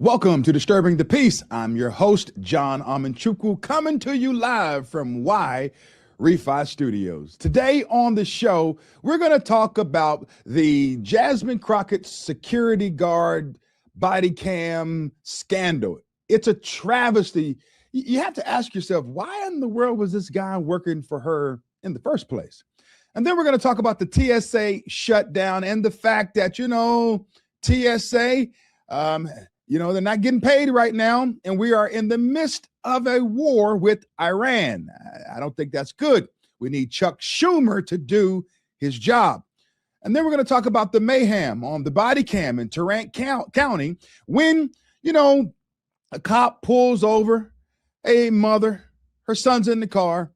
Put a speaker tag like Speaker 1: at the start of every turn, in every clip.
Speaker 1: Welcome to Disturbing the Peace. I'm your host, John Amanchukwu, coming to you live from Refi Studios. Today on the show, we're going to talk about the Jasmine Crockett security guard body cam scandal. It's a travesty. You have to ask yourself, why in the world was this guy working for her in the first place? And then we're going to talk about the TSA shutdown and the fact that, TSA, they're not getting paid right now, and we are in the midst of a war with Iran. I don't think that's good. We need Chuck Schumer to do his job. And then we're going to talk about the mayhem on the body cam in Tarrant County when, a cop pulls over a mother, her son's in the car.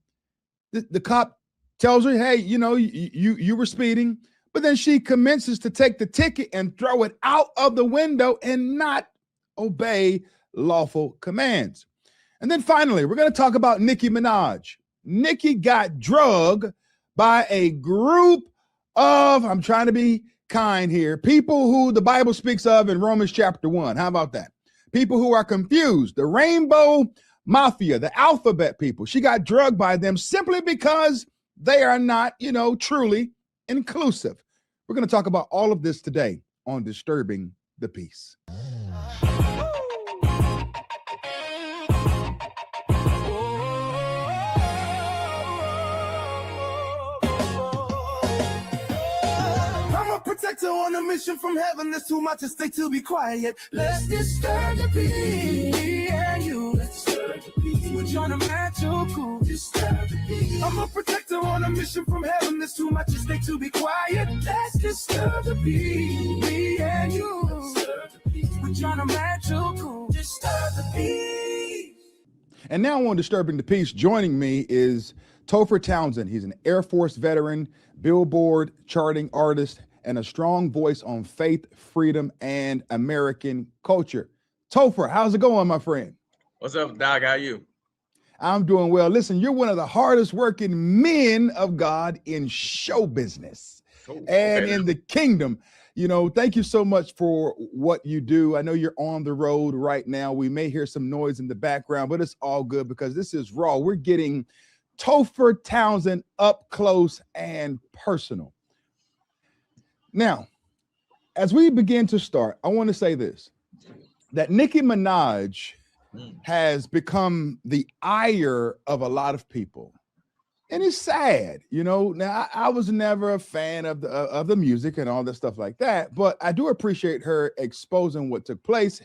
Speaker 1: The cop tells her, hey, you were speeding, but then she commences to take the ticket and throw it out of the window and not obey lawful commands. And then finally, we're going to talk about Nicki Minaj. Nicki got drugged by a group of, I'm trying to be kind here, people who the Bible speaks of in Romans chapter 1. How about that? People who are confused, the rainbow mafia, the alphabet people. She got drugged by them simply because they are not, truly inclusive. We're going to talk about all of this today on Disturbing the Peace.
Speaker 2: Protector on a mission from heaven. There's too much at stake to be quiet. Let's disturb the peace. Me and you. Let's disturb the peace. We're trying to match your cool. Disturb the peace. I'm a protector on a mission from heaven. There's too much at stake to be quiet. Let's disturb the peace. Me and you. Let's disturb the peace. We're trying to match your cool. Disturb the peace.
Speaker 1: And now on Disturbing the Peace, joining me is Topher Townsend. He's an Air Force veteran, Billboard charting artist, and a strong voice on faith, freedom, and American culture. Topher, how's it going, my friend?
Speaker 3: What's up, Doc? How are you?
Speaker 1: I'm doing well. Listen, you're one of the hardest working men of God in show business and in the kingdom. Thank you so much for what you do. I know you're on the road right now. We may hear some noise in the background, but it's all good because this is raw. We're getting Topher Townsend up close and personal. Now, as we begin to start, I want to say this, that Nicki Minaj has become the ire of a lot of people. And it's sad, Now, I was never a fan of the music and all that stuff like that, but I do appreciate her exposing what took place,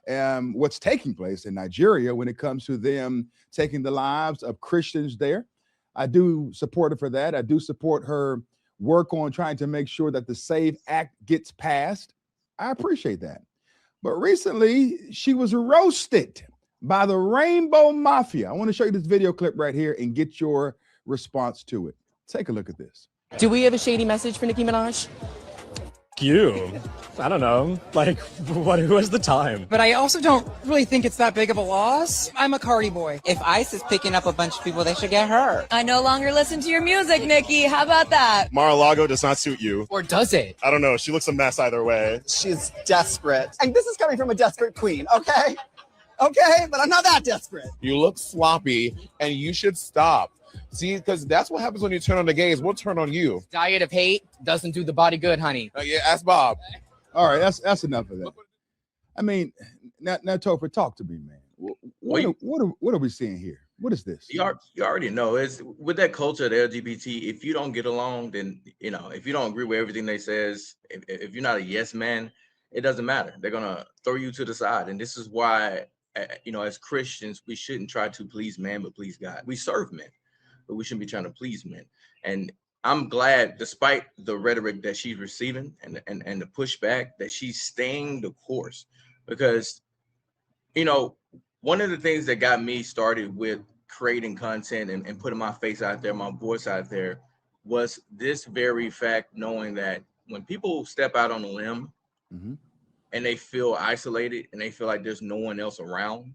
Speaker 1: what's taking place in Nigeria when it comes to them taking the lives of Christians there. I do support her for that. I do support her work on trying to make sure that the SAVE Act gets passed. I appreciate that. But recently, she was roasted by the Rainbow Mafia. I want to show you this video clip right here and get your response to it. Take a look at this.
Speaker 4: Do we have a shady message for Nicki Minaj?
Speaker 5: You? I don't know. Who has the time?
Speaker 6: But I also don't really think it's that big of a loss. I'm a Cardi boy.
Speaker 7: If ICE is picking up a bunch of people, they should get her.
Speaker 8: I no longer listen to your music, Nicki. How about that?
Speaker 9: Mar-a-Lago does not suit you.
Speaker 6: Or does it?
Speaker 9: I don't know. She looks a mess either way.
Speaker 10: She's desperate. And this is coming from a desperate queen, okay? Okay, but I'm not that desperate.
Speaker 11: You look sloppy and you should stop. See, because that's what happens when you turn on the gays. We'll turn on you.
Speaker 6: Diet of hate doesn't do the body good, honey.
Speaker 11: Yeah, ask Bob.
Speaker 1: All right, that's enough of that. I mean, now Topher, talk to me, man. What are we seeing here? What is this?
Speaker 3: You already know. It's with that culture of the LGBT. If you don't get along, then if you don't agree with everything they says, if you're not a yes man, it doesn't matter. They're gonna throw you to the side. And this is why, as Christians, we shouldn't try to please man, but please God. We serve men, but we shouldn't be trying to please men. And I'm glad, despite the rhetoric that she's receiving and the pushback, that she's staying the course. Because, one of the things that got me started with creating content and putting my face out there, my voice out there, was this very fact, knowing that when people step out on a limb and they feel isolated and they feel like there's no one else around,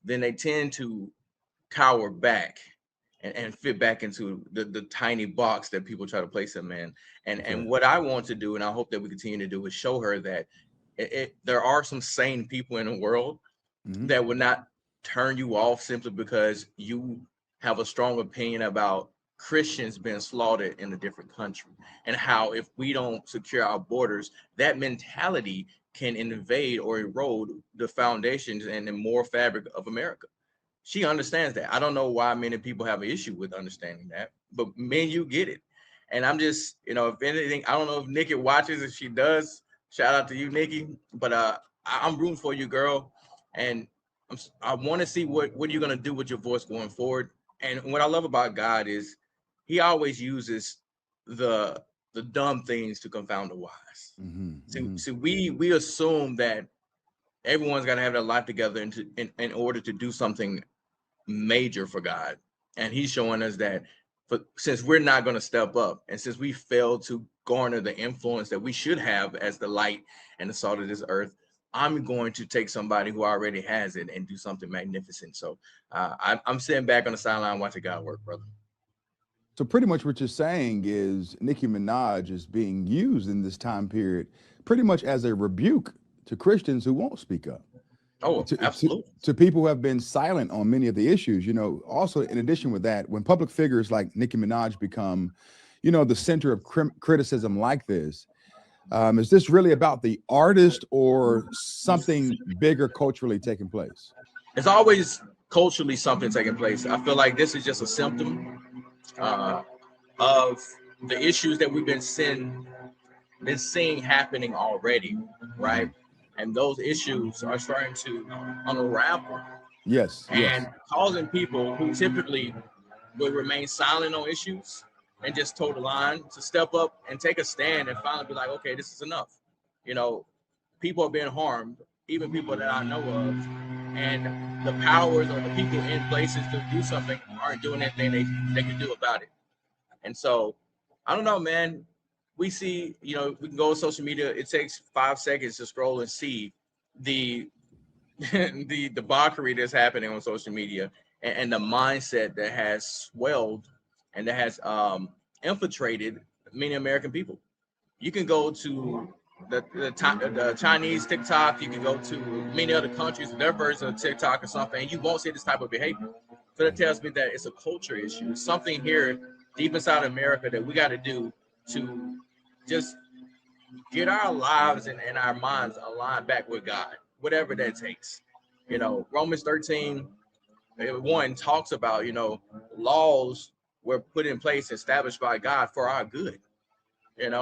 Speaker 3: then they tend to cower back and fit back into the tiny box that people try to place them in. And what I want to do, and I hope that we continue to do, is show her that there are some sane people in the world that would not turn you off simply because you have a strong opinion about Christians being slaughtered in a different country, and how if we don't secure our borders, that mentality can invade or erode the foundations and the moral fabric of America. She understands that. I don't know why many people have an issue with understanding that, but me and you get it. And I'm just, if anything, I don't know if Nikki watches. If she does, shout out to you, Nikki. But I'm rooting for you, girl. And I want to see what you're going to do with your voice going forward. And what I love about God is he always uses the dumb things to confound the wise. So we assume that everyone's got to have their life together in order to do something major for God. And he's showing us that since we're not going to step up, and since we fail to garner the influence that we should have as the light and the salt of this earth, I'm going to take somebody who already has it and do something magnificent. So I'm sitting back on the sideline watching God work, brother.
Speaker 1: So pretty much what you're saying is Nicki Minaj is being used in this time period pretty much as a rebuke to Christians who won't speak up.
Speaker 3: Oh, absolutely.
Speaker 1: To people who have been silent on many of the issues. Also in addition with that, when public figures like Nicki Minaj become, the center of criticism like this, is this really about the artist or something bigger culturally taking place?
Speaker 3: It's always culturally something taking place. I feel like this is just a symptom of the issues that we've been seeing happening already, right? And those issues are starting to unravel.
Speaker 1: Yes.
Speaker 3: And causing people who typically would remain silent on issues and just toe the line to step up and take a stand and finally be like, okay, this is enough. People are being harmed, even people that I know of, and the powers or the people in places to do something aren't doing anything they can do about it. And so, I don't know, man. We see, we can go on social media. It takes 5 seconds to scroll and see the debauchery that's happening on social media and the mindset that has swelled and that has infiltrated many American people. You can go to the Chinese TikTok. You can go to many other countries, their version of TikTok or something, and you won't see this type of behavior. So that tells me that it's a culture issue. It's something here deep inside America that we got to do to just get our lives and our minds aligned back with God, whatever that takes. Romans 13:1 talks about, laws were put in place, established by God for our good. And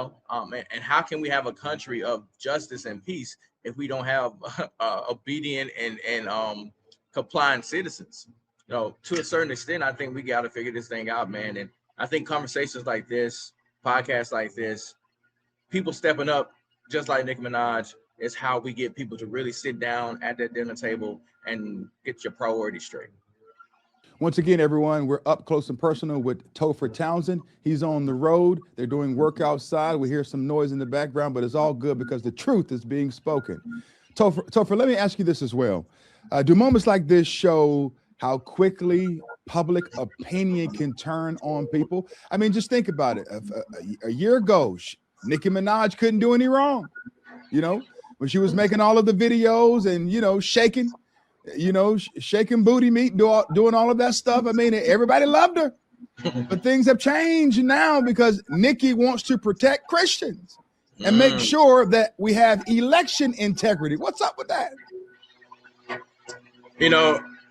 Speaker 3: how can we have a country of justice and peace if we don't have obedient and compliant citizens? To a certain extent, I think we got to figure this thing out, man. And I think conversations like this, podcasts like this, people stepping up, just like Nicki Minaj, is how we get people to really sit down at that dinner table and get your priorities straight.
Speaker 1: Once again, everyone, we're up close and personal with Topher Townsend. He's on the road. They're doing work outside. We hear some noise in the background, but it's all good because the truth is being spoken. Topher, let me ask you this as well. Do moments like this show how quickly public opinion can turn on people? I mean, just think about it. A year ago, Nicki Minaj couldn't do any wrong. When she was making all of the videos and, shaking booty meat, doing all of that stuff. I mean, everybody loved her. But things have changed now because Nicki wants to protect Christians and make sure that we have election integrity. What's up with that?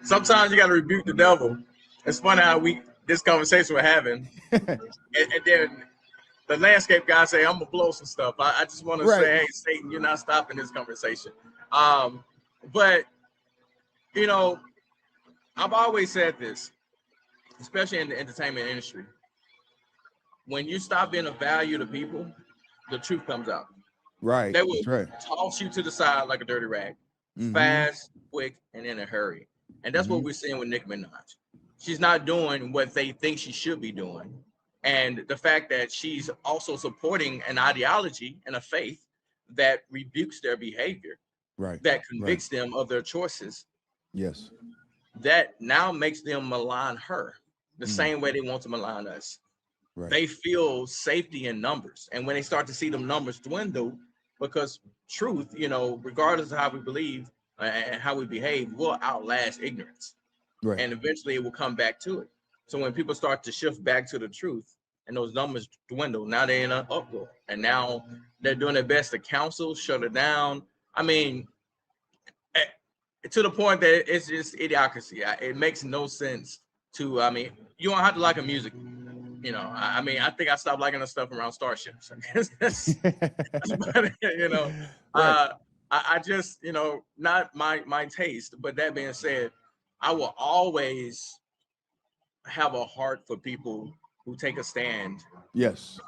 Speaker 3: Sometimes you got to rebuke the devil. It's funny how this conversation we're having, and then the landscape guy say, I'm gonna blow some stuff. I just want to say, hey, Satan, you're not stopping this conversation. But I've always said this, especially in the entertainment industry. When you stop being of value to people, the truth comes out.
Speaker 1: Right.
Speaker 3: They will toss you to the side like a dirty rag, fast, quick, and in a hurry. And that's what we're seeing with Nicki Minaj. She's not doing what they think she should be doing. And the fact that she's also supporting an ideology and a faith that rebukes their behavior, that convicts them of their choices.
Speaker 1: Yes.
Speaker 3: That now makes them malign her the same way they want to malign us. They feel safety in numbers. And when they start to see them numbers dwindle, because truth, you know, regardless of how we believe and how we behave, will outlast ignorance.
Speaker 1: Right.
Speaker 3: And eventually it will come back to it. So when people start to shift back to the truth and those numbers dwindle, now they're in an uproar. And now they're doing their best to counsel, shut it down. I mean, to the point that it's just idiocracy. It makes no sense to, I mean, you don't have to like a music. You know, I mean, I think I stopped liking the stuff around starships. That's about it, you know.
Speaker 1: Right.
Speaker 3: I just, you know, not my taste. But that being said, I will always have a heart for people who take a stand.
Speaker 1: Yes.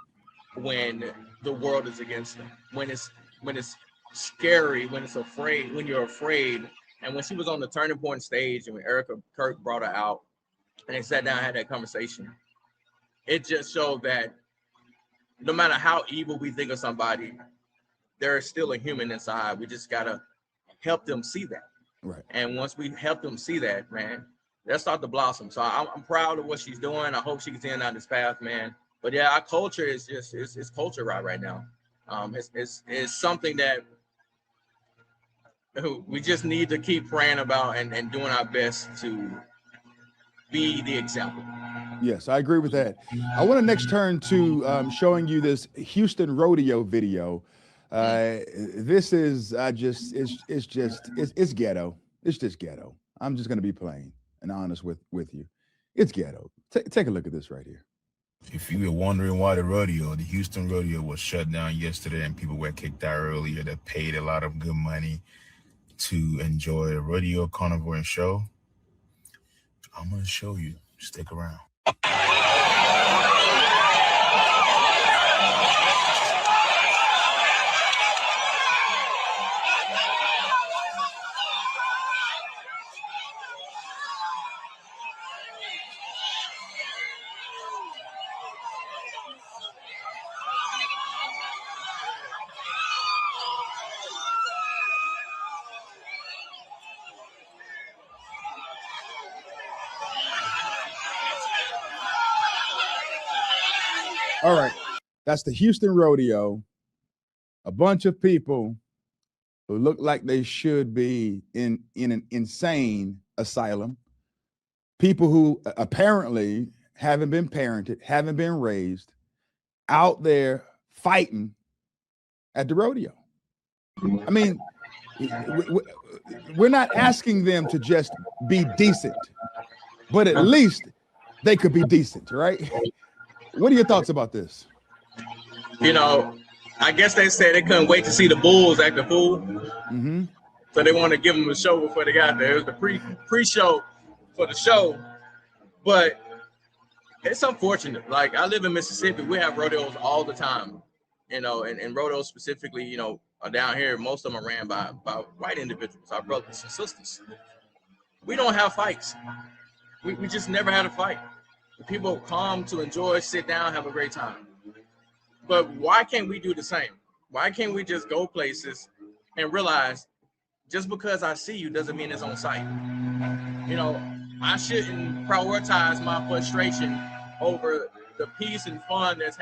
Speaker 3: When the world is against them, when it's scary, when it's afraid, when you're afraid. And when she was on the Turning Point stage, and when Erica Kirk brought her out, and they sat down and had that conversation, it just showed that no matter how evil we think of somebody, there is still a human inside. We just gotta help them see that.
Speaker 1: Right.
Speaker 3: And once we help them see that, man, they'll start to blossom. So I'm proud of what she's doing. I hope she continues down this path, man. But yeah, our culture is just it's culture right now. It's something that we just need to keep praying about and doing our best to be the example.
Speaker 1: Yes, I agree with that. I want to next turn to showing you this Houston rodeo video. This is it's ghetto. It's just ghetto. I'm just going to be plain and honest with you. It's ghetto. Take a look at this right here.
Speaker 12: If you were wondering why the Houston rodeo was shut down yesterday and people were kicked out earlier that paid a lot of good money to enjoy a rodeo carnival and show, I'm going to show you. Stick around.
Speaker 1: All right, that's the Houston rodeo. A bunch of people who look like they should be in an insane asylum. People who apparently haven't been parented, haven't been raised, out there fighting at the rodeo. I mean, we're not asking them to just be decent, but at least they could be decent, right? What are your thoughts about this?
Speaker 3: You know, I guess they said they couldn't wait to see the bulls act the fool.
Speaker 1: Mm-hmm.
Speaker 3: So they want to give them a show before they got there. It was the pre-show for the show. But it's unfortunate. Like, I live in Mississippi. We have rodeos all the time. You know, and rodeos specifically, you know, are down here. Most of them are ran by white individuals, our brothers and sisters. We don't have fights. We just never had a fight. People come to enjoy, sit down, have a great time. But why can't we do the same? Why can't we just go places and realize just because I see you doesn't mean it's on site? You know, I shouldn't prioritize my frustration over the peace and fun that's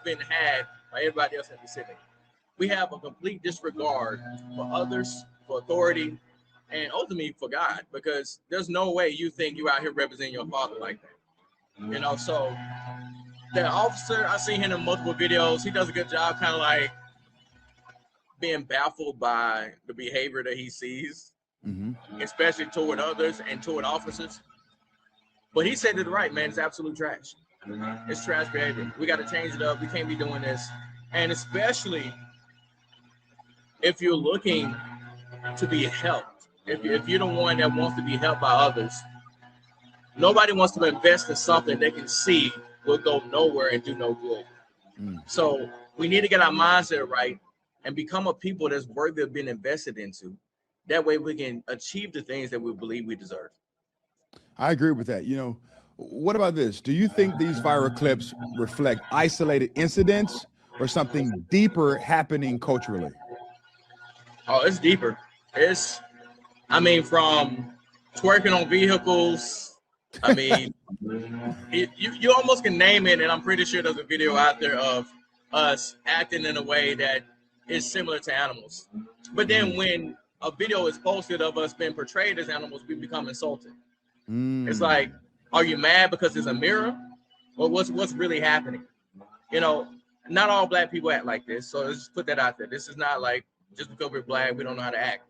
Speaker 3: been had by everybody else in the city. We have a complete disregard for others, for authority, and ultimately for God, because there's no way you think you out here representing your father like that. You know, so the officer, I've seen him in multiple videos. He does a good job kind of like being baffled by the behavior that he sees, especially toward others and toward officers. But he said it right, man. It's absolute trash. It's trash behavior. We got to change it up. We can't be doing this. And especially if you're looking to be helped, if you're the one that wants to be helped by others, nobody wants to invest in something they can see will go nowhere and do no good. So we need to get our mindset right and become a people that's worthy of being invested into. That way we can achieve the things that we believe we deserve.
Speaker 1: I agree with that. You know, what about this? Do you think these viral clips reflect isolated incidents or something deeper happening culturally?
Speaker 3: Oh, it's deeper. I mean, from twerking on vehicles, I mean, you almost can name it, and I'm pretty sure there's a video out there of us acting in a way that is similar to animals. But then when a video is posted of us being portrayed as animals, we become insulted. It's like, are you mad because it's a mirror? Or what's really happening? You know, not all black people act like this. So let's just put that out there. This is not like just because we're black, we don't know how to act.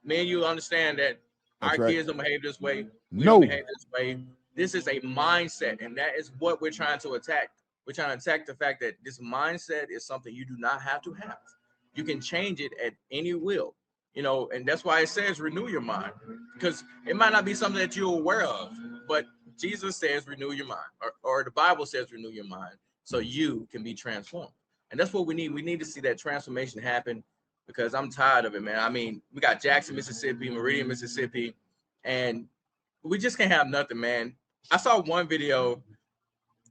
Speaker 3: Me and you understand that our kids don't behave this way. We don't behave this way. This is a mindset, and that is what we're trying to attack. We're trying to attack the fact that this mindset is something you do not have to have. You can change it at any will, you know, and that's why it says renew your mind, because it might not be something that you're aware of, but Jesus says renew your mind, or the Bible says renew your mind, so you can be transformed. And that's what we need. We need to see that transformation happen, because I'm tired of it, man. I mean, we got Jackson, Mississippi, Meridian, Mississippi, and we just can't have nothing, man. I saw one video,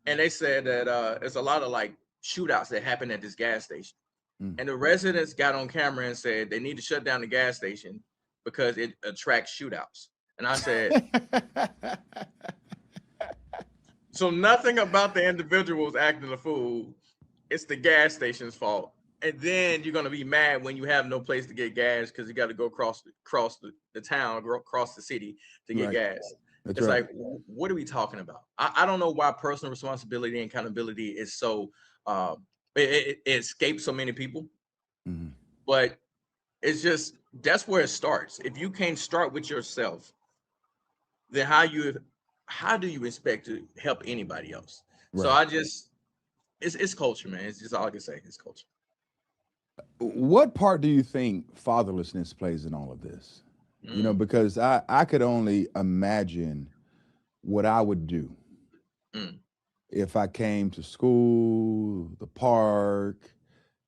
Speaker 3: and they said that there's a lot of like shootouts that happen at this gas station. And the residents got on camera and said they need to shut down the gas station because it attracts shootouts. And I said, so nothing about the individuals acting a fool. It's the gas station's fault. And then you're going to be mad when you have no place to get gas because you got to go across the town, across the city to get gas. It's like, what are we talking about? I don't know why personal responsibility and accountability is so it escapes so many people, but it's just, that's where it starts. If you can't start with yourself, then how do you expect to help anybody else? So it's culture, man. It's just all I can say. It's culture.
Speaker 1: What part do you think fatherlessness plays in all of this? You know, because I could only imagine what I would do if I came to school, the park,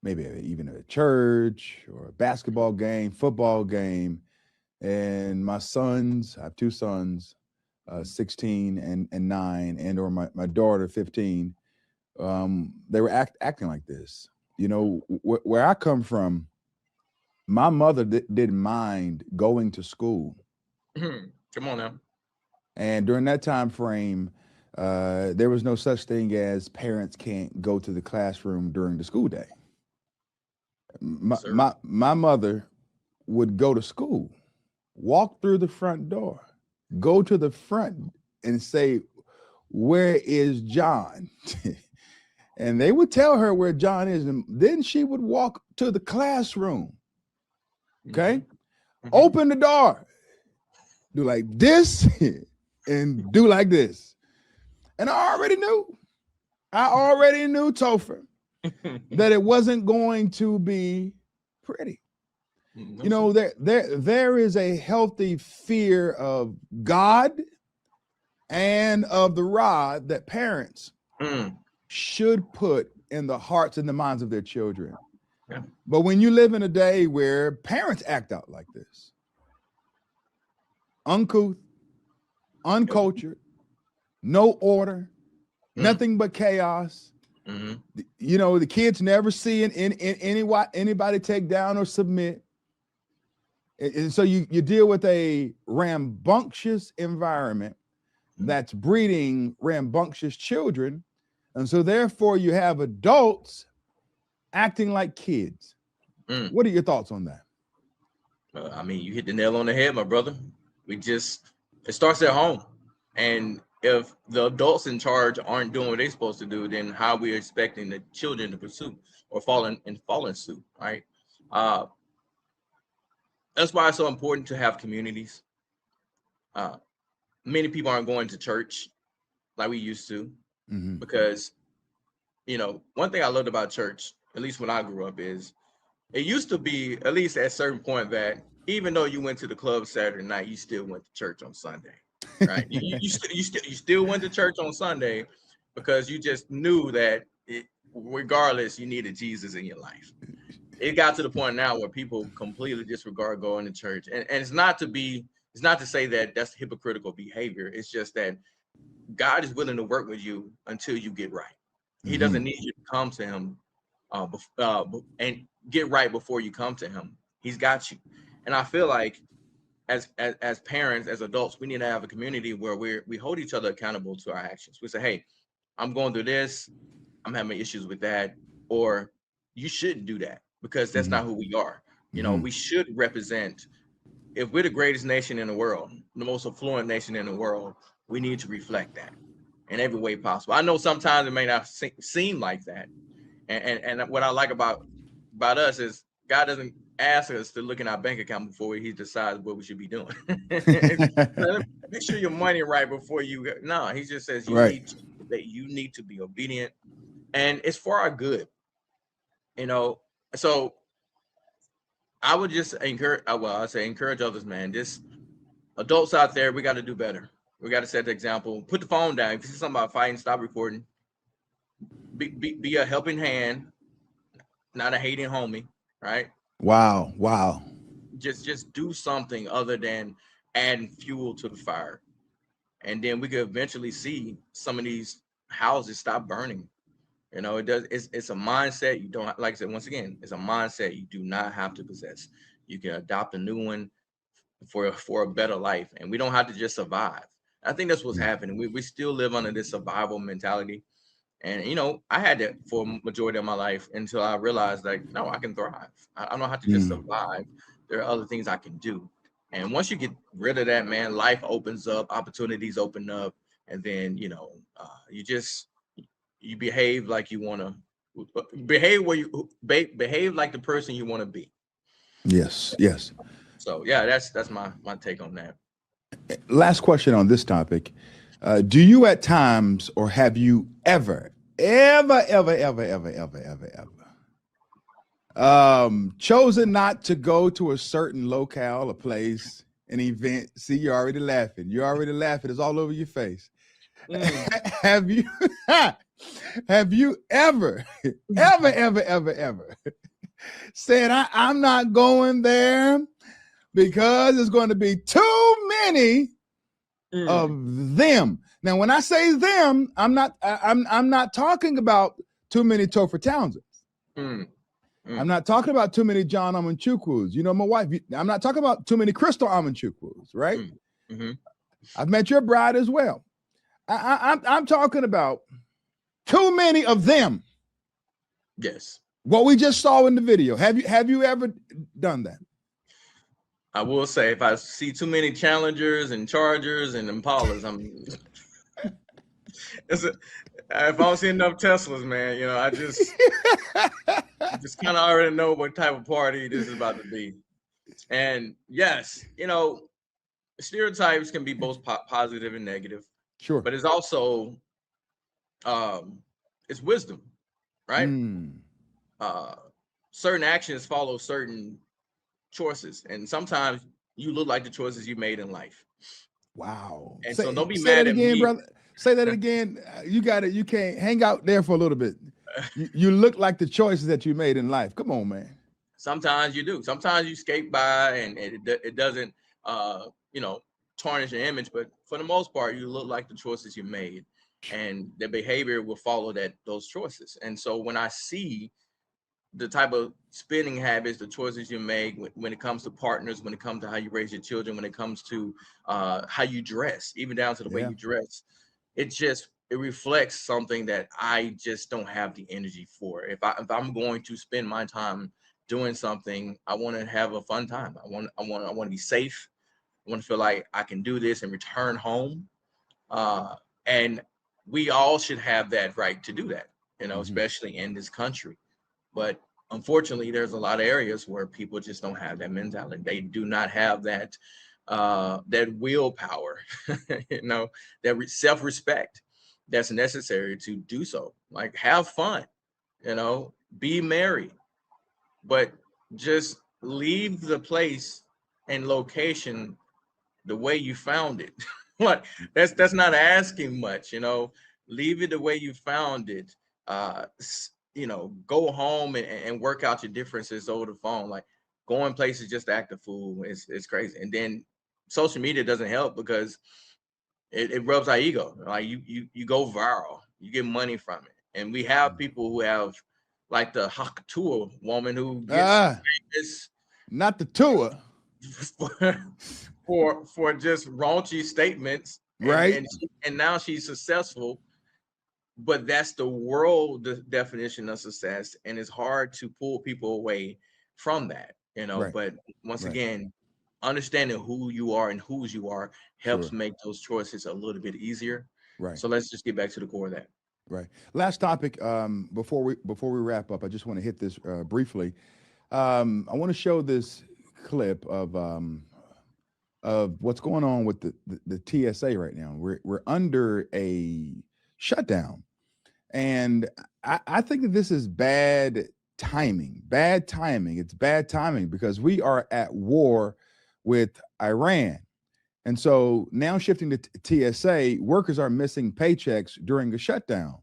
Speaker 1: maybe even a church or a basketball game, football game, and my sons, I have two sons, 16 and 9, and or my daughter, 15, they were acting like this. You know, where I come from, my mother didn't mind going to school.
Speaker 3: Come on now.
Speaker 1: And during that time frame, there was no such thing as parents can't go to the classroom during the school day. My mother would go to school, walk through the front door, go to the front and say, "Where is John?" And they would tell her where John is. And then she would walk to the classroom. Okay. Open the door, do like this and do like this. And I already knew Topher, that it wasn't going to be pretty. You know, there is a healthy fear of God and of the rod that parents should put in the hearts and the minds of their children. But when you live in a day where parents act out like this, uncouth, uncultured, no order, nothing but chaos. You know, the kids never see anybody take down or submit. And so you deal with a rambunctious environment that's breeding rambunctious children. And so therefore you have adults acting like kids. What are your thoughts on that?
Speaker 3: I mean, you hit the nail on the head, my brother. It starts at home. And if the adults in charge aren't doing what they're supposed to do, then how are we expecting the children to pursue or fall in suit, right? That's why it's so important to have communities. Many people aren't going to church like we used to, because, you know, one thing I loved about church, at least when I grew up, is it used to be, at least at a certain point, that even though you went to the club Saturday night, you still went to church on Sunday, right? you still went to church on Sunday because you just knew that regardless, you needed Jesus in your life. It got to the point now where people completely disregard going to church, and it's not to say that that's hypocritical behavior. It's just that God is willing to work with you until you get right. He doesn't need you to come to him and get right before you come to him. He's got you. And I feel like as parents, as adults, we need to have a community where we hold each other accountable to our actions. We say, hey, I'm going through this, I'm having issues with that, or you shouldn't do that. because that's not who we are. You know, we should represent. If we're the greatest nation in the world, the most affluent nation in the world, we need to reflect that in every way possible. I know sometimes it may not seem like that, and what I like about us is God doesn't ask us to look in our bank account before he decides what we should be doing. Make sure your money right before you go. No, he just says you need to be obedient, and it's for our good. You know, so I would just encourage. I say encourage others, man. Just adults out there, we got to do better. We got to set the example. Put the phone down. If you see somebody fighting, stop recording. Be a helping hand, not a hating homie, right?
Speaker 1: Wow.
Speaker 3: Just do something other than adding fuel to the fire, and then we could eventually see some of these houses stop burning. You know, it's a mindset. You don't, like I said, once again, it's a mindset you do not have to possess. You can adopt a new one for a better life, and we don't have to just survive. I think that's what's happening. We still live under this survival mentality, and you know, I had that for a majority of my life until I realized, like, no, I can thrive. I don't have to just survive. There are other things I can do, and once you get rid of that, man, life opens up, opportunities open up, and then you know, you behave like you want to behave like the person you want to be.
Speaker 1: Yes.
Speaker 3: So yeah, that's my take on that.
Speaker 1: Last question on this topic. Do you at times, or have you ever chosen not to go to a certain locale, a place, an event? See, you're already laughing. It's all over your face. Have you ever said, I'm not going there because there's going to be too many of them? Now, when I say them, I'm not talking about too many Topher Townsends. I'm not talking about too many John Amanchukwus. You know my wife. I'm not talking about too many Crystal Amanchukwus, right? I've met your bride as well. I'm talking about too many of them.
Speaker 3: Yes.
Speaker 1: What we just saw in the video. Have you ever done that?
Speaker 3: I will say, if I see too many Challengers and Chargers and Impalas, if I don't see enough Teslas, man, you know, I just kind of already know what type of party this is about to be. And yes, you know, stereotypes can be both positive and negative.
Speaker 1: Sure.
Speaker 3: But it's also it's wisdom, right? Certain actions follow certain choices, and sometimes you look like the choices you made in life.
Speaker 1: Wow.
Speaker 3: And so don't be mad at me,
Speaker 1: brother. Say that again. You can't hang out there for a little bit. You look like the choices that you made in life. Come on, man.
Speaker 3: Sometimes you do. Sometimes you skate by and it doesn't you know, tarnish your image, but for the most part, you look like the choices you made, and the behavior will follow those choices. And so when I see the type of spending habits, the choices you make when it comes to partners, when it comes to how you raise your children, when it comes to how you dress, even down to the way you dress, it reflects something that I just don't have the energy for. If I'm going to spend my time doing something, I want to have a fun time. I want to be safe. I want to feel like I can do this and return home. And we all should have that right to do that, you know, especially in this country. But unfortunately, there's a lot of areas where people just don't have that mentality. They do not have that willpower, you know, that self-respect that's necessary to do so. Like, have fun, you know, be merry, but just leave the place and location the way you found it. Like, that's not asking much, you know. Leave it the way you found it. You know, go home and work out your differences over the phone. Like, going places just to act a fool is crazy. And then social media doesn't help because it rubs our ego. Like, you go viral, you get money from it. And we have people who have, like, the Hakatua woman who gets famous,
Speaker 1: not the tour,
Speaker 3: for just raunchy statements,
Speaker 1: right?
Speaker 3: And now she's successful but that's the world definition of success, and it's hard to pull people away from that, you know.
Speaker 1: Right.
Speaker 3: But once
Speaker 1: Right.
Speaker 3: again, understanding who you are and whose you are helps
Speaker 1: Sure.
Speaker 3: make those choices a little bit easier.
Speaker 1: Right.
Speaker 3: So let's just get back to the core of that.
Speaker 1: Right. Last topic. Before we wrap up, I just want to hit this briefly. I want to show this clip of what's going on with the TSA right now. We're under a shutdown, and I think that this is bad timing. Bad timing. It's bad timing because we are at war with Iran. And so now shifting to TSA, workers are missing paychecks during a shutdown.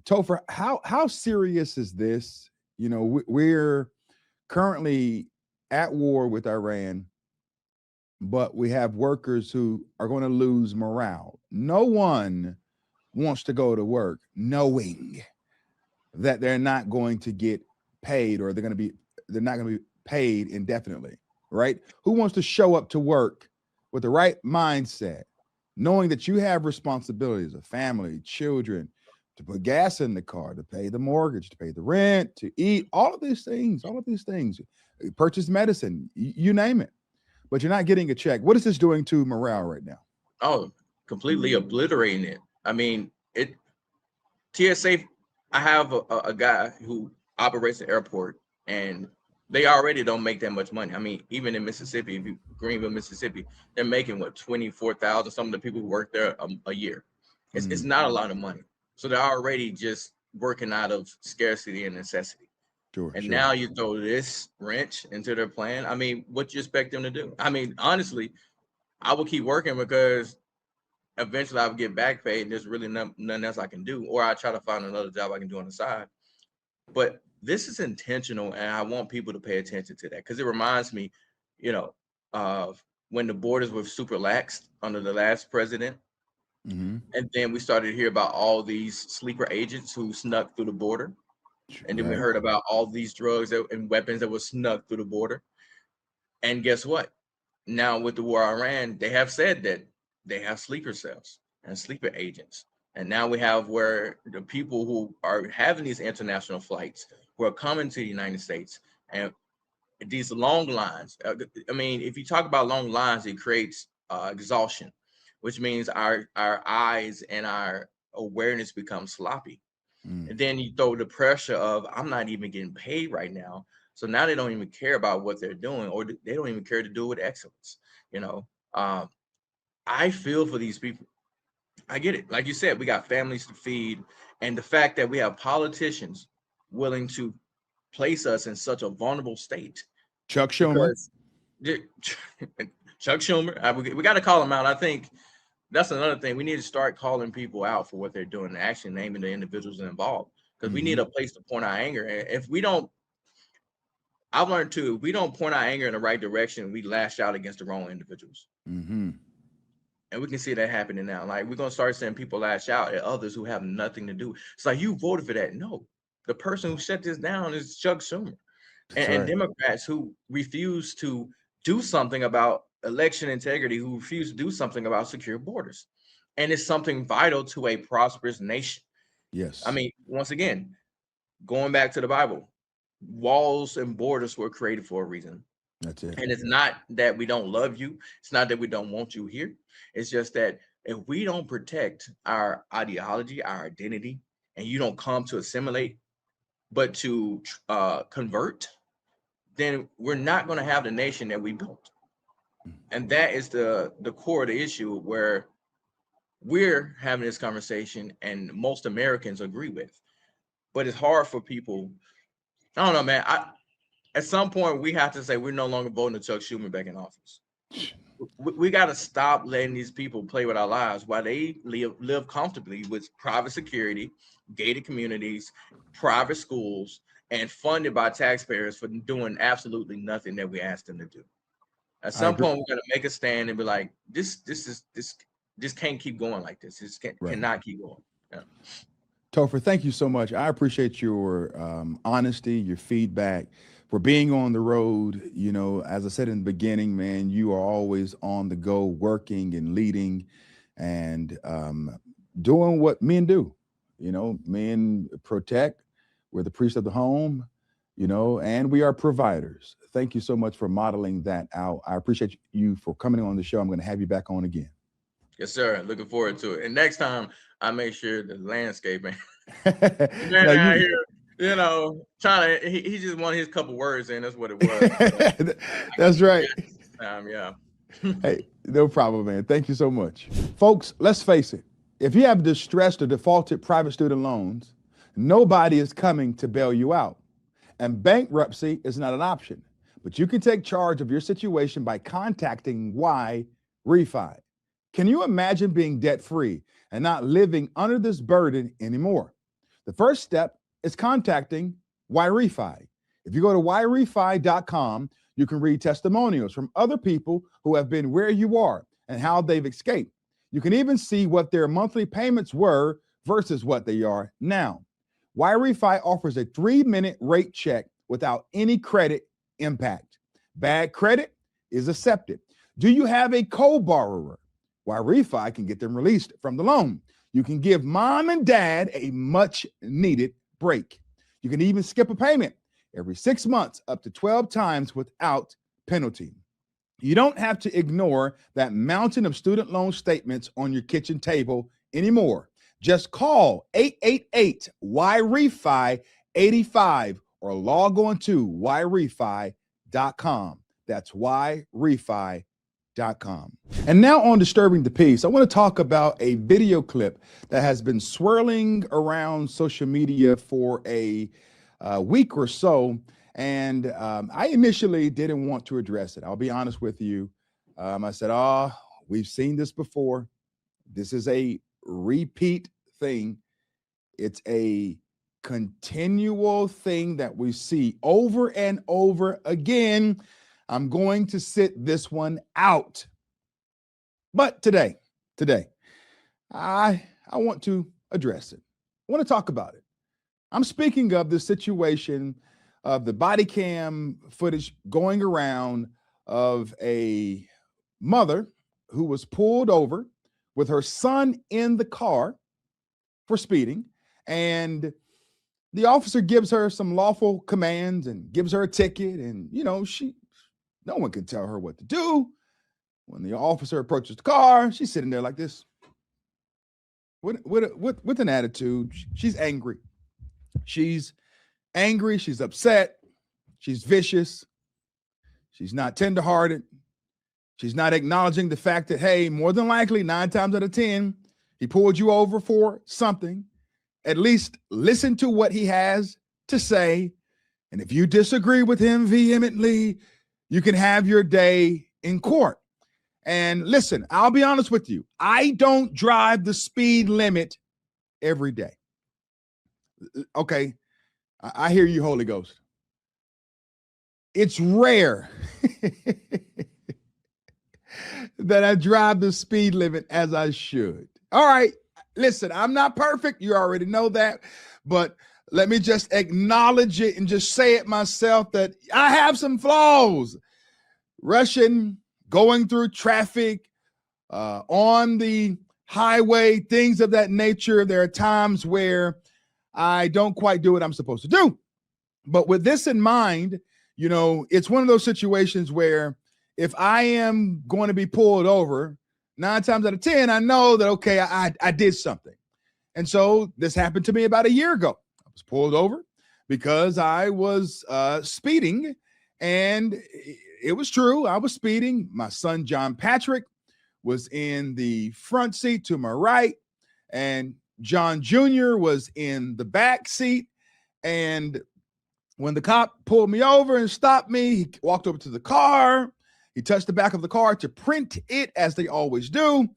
Speaker 1: Topher, how serious is this? You know, we're currently at war with Iran, but we have workers who are going to lose morale. No one wants to go to work knowing that they're not going to get paid, or they're not going to be paid indefinitely, right? Who wants to show up to work with the right mindset, knowing that you have responsibilities, a family, children, to put gas in the car, to pay the mortgage, to pay the rent, to eat, all of these things, purchase medicine, you name it, but you're not getting a check. What is this doing to morale right now?
Speaker 3: Oh, completely obliterating it. I mean, TSA, I have a guy who operates the airport, and they already don't make that much money. I mean, even in Mississippi, Greenville, Mississippi, they're making what, 24,000. Some of the people who work there a year. It's not a lot of money. So they're already just working out of scarcity and necessity.
Speaker 1: Sure.
Speaker 3: Now you throw this wrench into their plan. I mean, what do you expect them to do? I mean, honestly, I will keep working because eventually I'll get back paid and there's really nothing else I can do, or I try to find another job I can do on the side. But this is intentional, and I want people to pay attention to that because it reminds me, you know, of when the borders were super laxed under the last president. And then we started to hear about all these sleeper agents who snuck through the border. And then we heard about all these drugs and weapons that were snuck through the border. And guess what? Now with the war in Iran, they have said that they have sleeper cells and sleeper agents. And now we have where the people who are having these international flights, who are coming to the United States, and these long lines. I mean, if you talk about long lines, it creates exhaustion, which means our eyes and our awareness become sloppy. And then you throw the pressure of, I'm not even getting paid right now. So now they don't even care about what they're doing, or they don't even care to do it with excellence. You know, I feel for these people. I get it. Like you said, we got families to feed. And the fact that we have politicians willing to place us in such a vulnerable state.
Speaker 1: Chuck Schumer.
Speaker 3: Chuck Schumer. We got to call him out. I think that's another thing. We need to start calling people out for what they're doing and actually naming the individuals involved, because we need a place to point our anger. And if we don't, I've learned too, if we don't point our anger in the right direction, we lash out against the wrong individuals. And we can see that happening now. Like, we're going to start seeing people lash out at others who have nothing to do. It's like, you voted for that. No, the person who shut this down is Chuck Schumer. And Democrats who refuse to do something about election integrity, who refuse to do something about secure borders. And it's something vital to a prosperous nation.
Speaker 1: Yes.
Speaker 3: I mean, once again, going back to the Bible, walls and borders were created for a reason.
Speaker 1: That's it.
Speaker 3: And it's not that we don't love you. It's not that we don't want you here. It's just that if we don't protect our ideology, our identity, and you don't come to assimilate, but to convert, then we're not going to have the nation that we built. And that is the core of the issue, where we're having this conversation and most Americans agree with. But it's hard for people. I don't know, man. At some point, we have to say we're no longer voting Chuck Schumer back in office. We got to stop letting these people play with our lives while they live comfortably with private security, gated communities, private schools, and funded by taxpayers for doing absolutely nothing that we asked them to do. At some point, we're going to make a stand and be like, this can't keep going like this. This cannot keep going. Yeah.
Speaker 1: Topher, thank you so much. I appreciate your honesty, your feedback, for being on the road. You know, as I said in the beginning, man, you are always on the go, working and leading and doing what men do. Men protect. We're the priest of the home, and we are providers. Thank you so much for modeling that out. I appreciate you for coming on the show. I'm going to have you back on again.
Speaker 3: Yes, sir. Looking forward to it. And next time, I make sure the landscaping man
Speaker 1: Now
Speaker 3: out here, trying to. He just wanted his couple words in. That's what it was.
Speaker 1: That's right.
Speaker 3: Yeah.
Speaker 1: Hey, no problem, man. Thank you so much. Folks, let's face it. If you have distressed or defaulted private student loans, nobody is coming to bail you out. And bankruptcy is not an option. But you can take charge of your situation by contacting Y Refi. Can you imagine being debt-free and not living under this burden anymore? The first step is contacting Y Refi. If you go to yrefi.com, you can read testimonials from other people who have been where you are and how they've escaped. You can even see what their monthly payments were versus what they are now. Y Refi offers a 3-minute rate check without any credit impact. Bad credit is accepted. Do you have a co-borrower? Y Refi can get them released from the loan. You can give mom and dad a much needed break. You can even skip a payment every 6 months up to 12 times without penalty. You don't have to ignore that mountain of student loan statements on your kitchen table anymore. Just call 888-YREFI-85 or log on to yrefi.com. That's yrefi.com. And now on Disturbing the Peace, I want to talk about a video clip that has been swirling around social media for a week or so. And I initially didn't want to address it. I'll be honest with you. I said, we've seen this before. This is a repeat thing. It's a continual thing that we see over and over again. I'm going to sit this one out. But today, I want to address it. I want to talk about it. I'm speaking of the situation of the body cam footage going around of a mother who was pulled over with her son in the car for speeding. And the officer gives her some lawful commands and gives her a ticket. And, no one can tell her what to do. When the officer approaches the car, she's sitting there like this with an attitude. She's angry. She's angry. She's upset. She's vicious. She's not tenderhearted. She's not acknowledging the fact that, hey, more than likely 9 times out of 10, he pulled you over for something. At least listen to what he has to say. And if you disagree with him vehemently, you can have your day in court. And listen, I'll be honest with you. I don't drive the speed limit every day. Okay. I hear you, Holy Ghost. It's rare that I drive the speed limit as I should. All right. Listen, I'm not perfect. You already know that. But let me just acknowledge it and just say it myself that I have some flaws. Rushing, going through traffic, on the highway, things of that nature. There are times where I don't quite do what I'm supposed to do. But with this in mind, it's one of those situations where if I am going to be pulled over, 9 times out of 10, I know that, okay, I did something. And so this happened to me about a year ago. I was pulled over because I was speeding, and it was true. I was speeding. My son, John Patrick, was in the front seat to my right, and John Jr. was in the back seat. And when the cop pulled me over and stopped me, he walked over to the car. He touched the back of the car to print it, as they always do.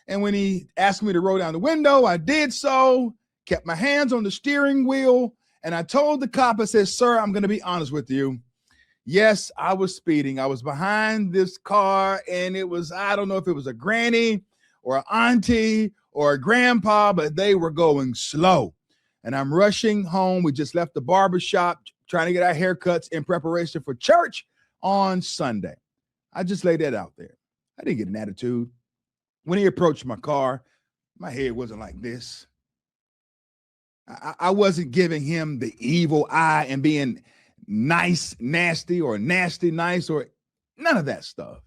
Speaker 1: And when he asked me to roll down the window, I did so, kept my hands on the steering wheel. And I told the cop, I said, sir, I'm going to be honest with you. Yes, I was speeding. I was behind this car, and it was, I don't know if it was a granny or an auntie or a grandpa, but they were going slow. And I'm rushing home. We just left the barber shop trying to get our haircuts in preparation for church on Sunday. I just laid that out there. I didn't get an attitude. When he approached my car, my head wasn't like this. I wasn't giving him the evil eye and being nice, nasty, or nasty, nice, or none of that stuff.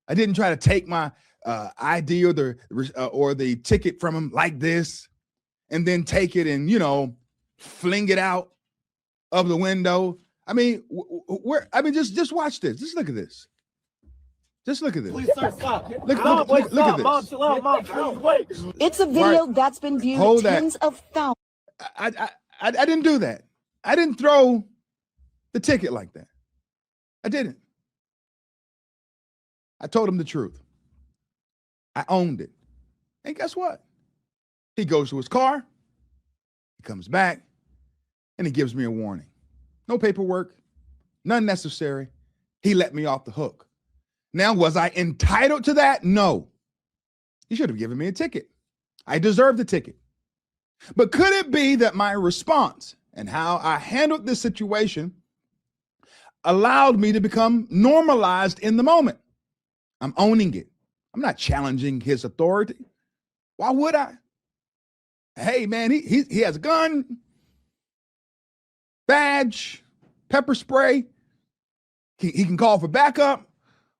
Speaker 1: I didn't try to take my ID or the ticket from him like this and then take it and, fling it out of the window. I mean, just watch this. Just look at this. Just look at this.
Speaker 2: Please, sir, stop.
Speaker 1: Look at this.
Speaker 2: Mom, chill out, Mom, please, wait.
Speaker 4: It's a video that's been viewed tens of thousands.
Speaker 1: I didn't do that. I didn't throw the ticket like that. I didn't. I told him the truth. I owned it. And guess what? He goes to his car, he comes back, and he gives me a warning. No paperwork, none necessary. He let me off the hook. Now, was I entitled to that? No. He should have given me a ticket. I deserved the ticket. But could it be that my response and how I handled this situation allowed me to become normalized in the moment? I'm owning it. I'm not challenging his authority. Why would I? Hey, man, he has a gun, badge, pepper spray. He can call for backup.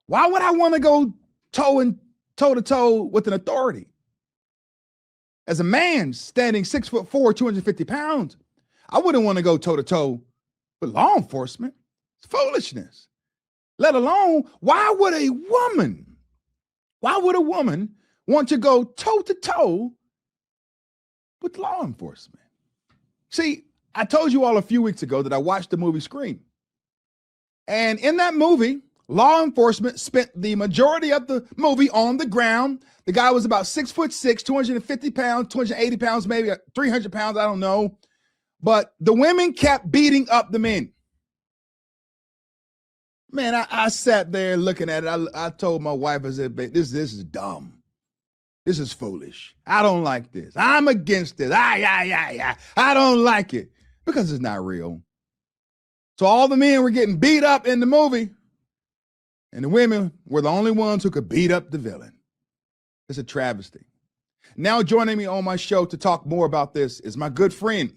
Speaker 1: Why would I want to go toe to toe with an authority? As a man standing 6'4", 250 pounds, I wouldn't want to go toe to toe with law enforcement. It's foolishness. Let alone, why would a woman want to go toe to toe with law enforcement? See, I told you all a few weeks ago that I watched the movie Scream. And in that movie, law enforcement spent the majority of the movie on the ground. The guy was about 6'6", 250 pounds, 280 pounds, maybe 300 pounds, I don't know. But the women kept beating up the men. Man, I sat there looking at it. I told my wife, I said, babe, this is dumb. This is foolish. I don't like this. I'm against it. I don't like it because it's not real. So all the men were getting beat up in the movie, and the women were the only ones who could beat up the villain. It's a travesty. Now joining me on my show to talk more about this is my good friend,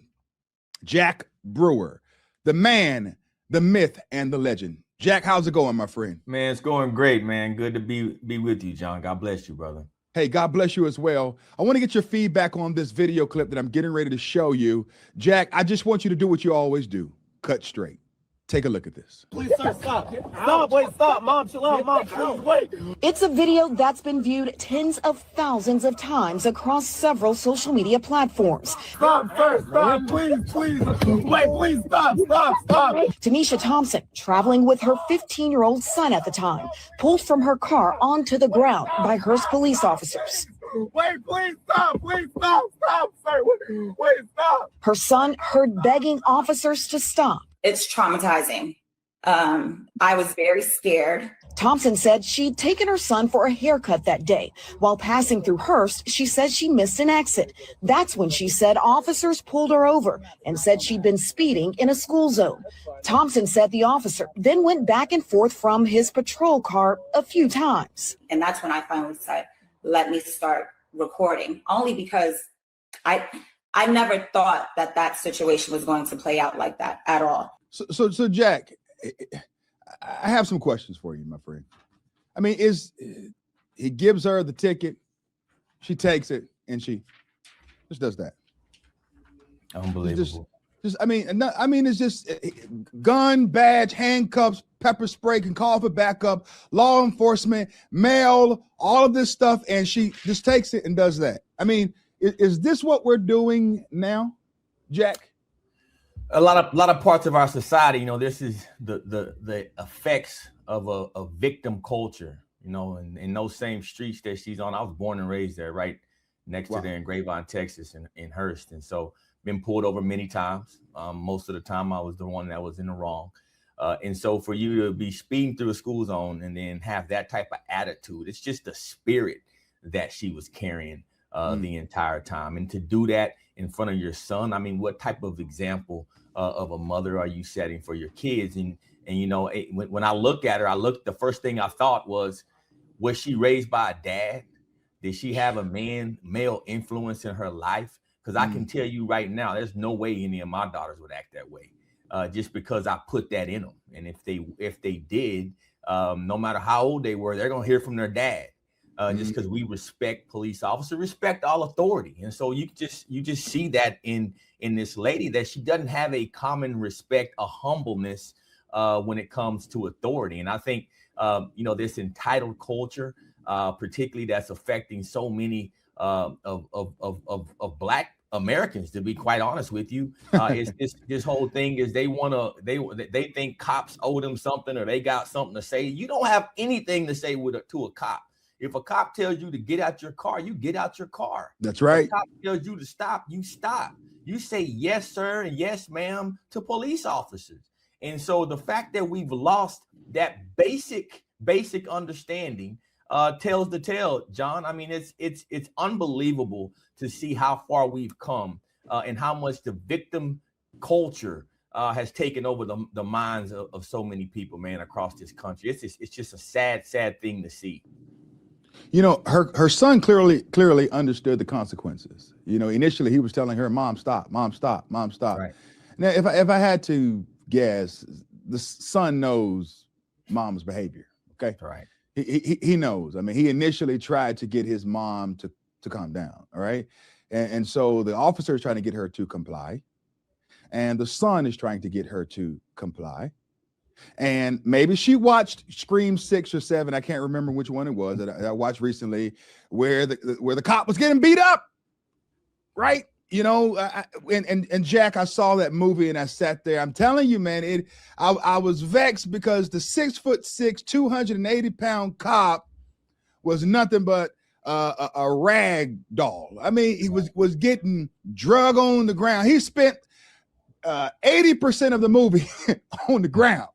Speaker 1: Jack Brewer, the man, the myth, and the legend. Jack, how's it going, my friend?
Speaker 13: Man, it's going great, man. Good to be with you, John. God bless you, brother.
Speaker 1: Hey, God bless you as well. I want to get your feedback on this video clip that I'm getting ready to show you. Jack, I just want you to do what you always do. Cut straight. Take a look at this.
Speaker 2: Please, sir, stop. Stop, wait, stop. Mom, chill out, Mom, please, wait.
Speaker 4: It's a video that's been viewed tens of thousands of times across several social media platforms.
Speaker 2: Stop, sir, stop, please. Wait, please, stop.
Speaker 4: Tanisha Thompson, traveling with her 15-year-old son at the time, pulled from her car onto the ground by Hearst police officers.
Speaker 2: Wait, please, stop, sir. Wait, stop.
Speaker 4: Her son heard begging officers to stop.
Speaker 14: It's traumatizing. I was very scared.
Speaker 4: Thompson said she'd taken her son for a haircut that day. While passing through Hearst, she said she missed an exit. That's when she said officers pulled her over and said she'd been speeding in a school zone. Thompson said the officer then went back and forth from his patrol car a few times.
Speaker 14: And that's when I finally said, let me start recording, only because I never thought that situation was going to play out like that at all.
Speaker 1: So Jack, I have some questions for you, my friend. I mean, he gives her the ticket, she takes it, and she just does that.
Speaker 13: Unbelievable.
Speaker 1: It's just gun, badge, handcuffs, pepper spray, can call for backup, law enforcement, mail, all of this stuff, and she just takes it and does that. I mean, is this what we're doing now, Jack?
Speaker 13: A lot of parts of our society, this is the effects of a victim culture, and in those same streets that she's on. I was born and raised there, right next to there in Grapevine, Texas, in Hearst. And so been pulled over many times. Most of the time I was the one that was in the wrong. And so for you to be speeding through a school zone and then have that type of attitude, it's just the spirit that she was carrying the entire time. And to do that in front of your son, I mean, what type of example of a mother are you setting for your kids? And when I look at her, the first thing I thought was she raised by a dad? Did she have a male influence in her life Because I can tell you right now, there's no way any of my daughters would act that way, just because I put that in them. And if they did, no matter how old they were, they're gonna hear from their dad. Just because we respect police officers, respect all authority. And so you just see that in this lady, that she doesn't have a common respect, a humbleness when it comes to authority. And I think this entitled culture, particularly that's affecting so many of Black Americans, to be quite honest with you, is this whole thing is they think cops owe them something, or they got something to say. You don't have anything to say to a cop. If a cop tells you to get out your car, you get out your car.
Speaker 1: That's right.
Speaker 13: If a cop tells you to stop, you stop. You say yes, sir, and yes, ma'am, to police officers. And so the fact that we've lost that basic understanding tells the tale, John. I mean, it's unbelievable to see how far we've come and how much the victim culture has taken over the minds of so many people, man, across this country. It's just a sad thing to see.
Speaker 1: Her son clearly understood the consequences. Initially he was telling her, "Mom, stop, mom, stop, mom, stop."
Speaker 13: Right.
Speaker 1: Now, if I had to guess, the son knows mom's behavior. Okay.
Speaker 13: Right.
Speaker 1: He knows. I mean, he initially tried to get his mom to calm down. All right. And so the officer is trying to get her to comply, and the son is trying to get her to comply. And maybe she watched Scream 6 or 7. I can't remember which one it was that I watched recently, where the cop was getting beat up. Right. And Jack, I saw that movie and I sat there. I'm telling you, man, I was vexed because the 6'6", 280-pound cop was nothing but a rag doll. I mean, he was getting drug on the ground. He spent 80% of the movie on the ground.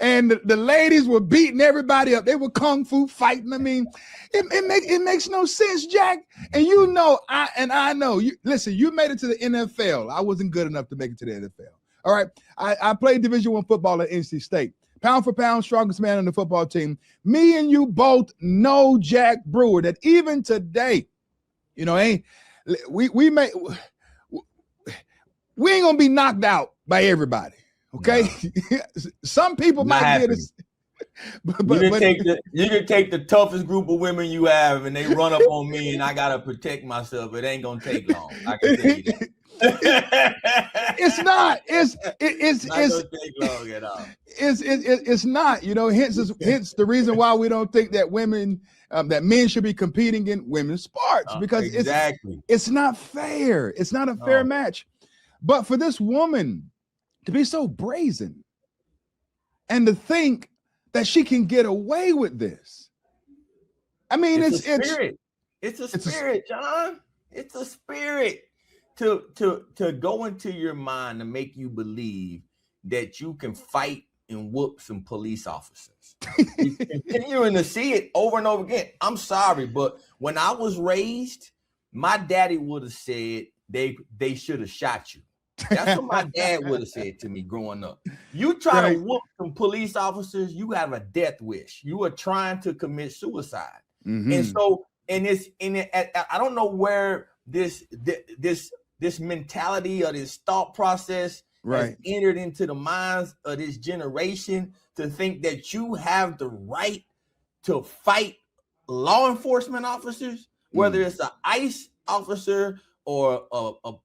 Speaker 1: And the ladies were beating everybody up. They were kung fu fighting. I mean, it makes no sense, Jack. And I know you. Listen, you made it to the NFL. I wasn't good enough to make it to the NFL. All right, I played Division I football at NC State. Pound for pound, strongest man on the football team. Me and you both know, Jack Brewer, that even today, we ain't gonna be knocked out by everybody. Okay, no. Some people might get us.
Speaker 13: You can take the toughest group of women you have, and they run up on me, and I gotta protect myself. It ain't gonna take long. I can tell you that.
Speaker 1: It's not. It's
Speaker 13: not gonna take long at all.
Speaker 1: It's not. Hence the reason why we don't think that that men should be competing in women's sports, because it's not fair. It's not a fair match. But for this woman to be so brazen and to think that she can get away with this. I mean, it's a spirit.
Speaker 13: It's a spirit, John. It's a spirit to go into your mind to make you believe that you can fight and whoop some police officers. You're continuing to see it over and over again. I'm sorry, but when I was raised, my daddy would have said they should have shot you. That's what my dad would have said to me growing up. You try to whoop some police officers, you have a death wish. You are trying to commit suicide. Mm-hmm. And so, I don't know where this mentality or this thought process has entered into the minds of this generation, to think that you have the right to fight law enforcement officers, whether it's an ICE officer or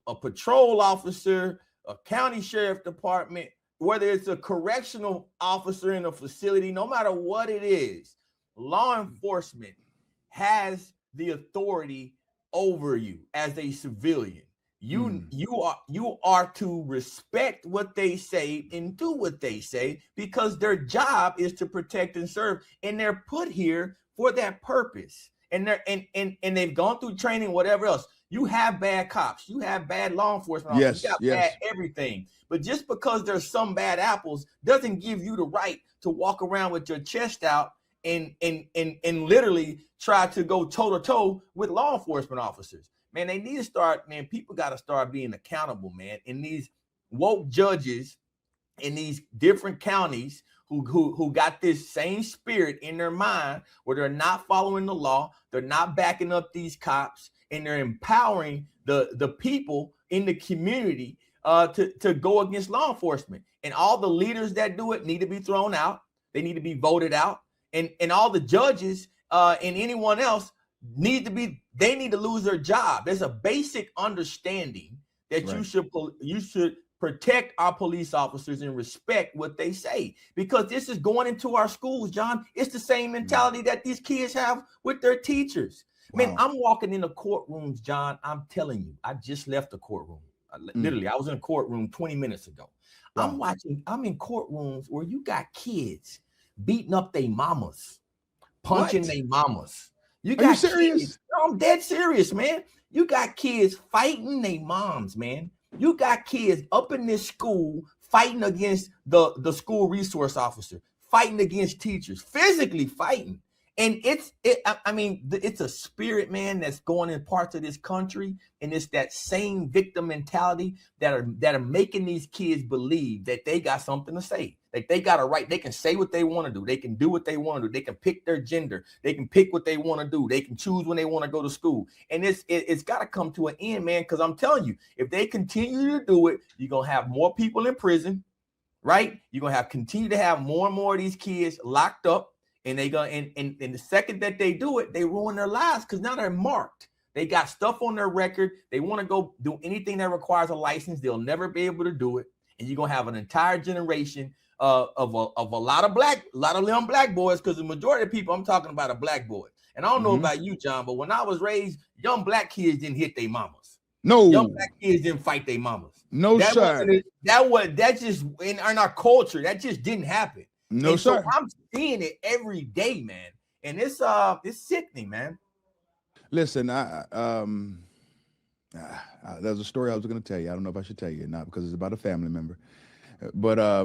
Speaker 13: a patrol officer, a county sheriff department, whether it's a correctional officer in a facility, no matter what it is, law enforcement has the authority over you as a civilian. You are to respect what they say and do what they say, because their job is to protect and serve, and they're put here for that purpose. And they've gone through training, whatever else. You have bad cops, you have bad law enforcement officers, you got bad everything. But just because there's some bad apples doesn't give you the right to walk around with your chest out and literally try to go toe to toe with law enforcement officers. Man, they need to start, man, people got to start being accountable, man. And these woke judges in these different counties who got this same spirit in their mind, where they're not following the law, they're not backing up these cops, and they're empowering the people in the community to go against law enforcement. And all the leaders that do it need to be thrown out. They need to be voted out. And all the judges and anyone else need to lose their job. There's a basic understanding that you should protect our police officers and respect what they say, because this is going into our schools, John. It's the same mentality that these kids have with their teachers. Wow. Man, I'm walking in the courtrooms, John. I'm telling you, I just left the courtroom. Literally, I was in a courtroom 20 minutes ago. Wow. I'm in courtrooms where you got kids beating up their mamas, punching their mamas. You got kids. I'm dead serious, man. You got kids fighting their moms, man. You got kids up in this school fighting against the school resource officer, fighting against teachers, physically fighting. And it's a spirit, man, that's going in parts of this country. And it's that same victim mentality that are making these kids believe that they got something to say. Like they got a right. They can say what they want to do. They can do what they want to do. They can pick their gender. They can pick what they want to do. They can choose when they want to go to school. And it's got to come to an end, man, because I'm telling you, if they continue to do it, you're going to have more people in prison, right? You're going to continue to have more and more of these kids locked up. And they go and the second that they do it, they ruin their lives because now they're marked. They got stuff on their record. They want to go do anything that requires a license. They'll never be able to do it. And you're gonna have an entire generation of a lot of young black boys, because the majority of people, I'm talking about a black boy. And I don't know about you, John, but when I was raised, young black kids didn't hit their mamas.
Speaker 1: No,
Speaker 13: young black kids didn't fight their mamas.
Speaker 1: No, sir.
Speaker 13: That just in our culture, that just didn't happen.
Speaker 1: No,
Speaker 13: and
Speaker 1: sir.
Speaker 13: So I'm seeing it every day, man, and it's sickening, man.
Speaker 1: Listen, there's a story I was going to tell you. I don't know if I should tell you or not because it's about a family member, but I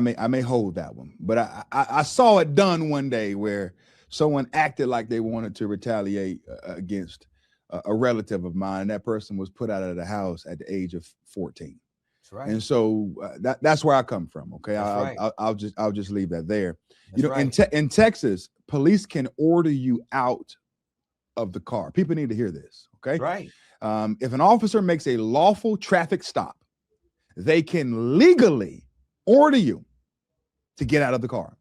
Speaker 1: may hold that one. But I saw it done one day where someone acted like they wanted to retaliate against a relative of mine. That person was put out of the house at the age of 14. Right. And so that's where I come from. Okay, I'll just leave that there. That's in Texas, police can order you out of the car. People need to hear this. Okay,
Speaker 13: right.
Speaker 1: If an officer makes a lawful traffic stop, they can legally order you to get out of the car.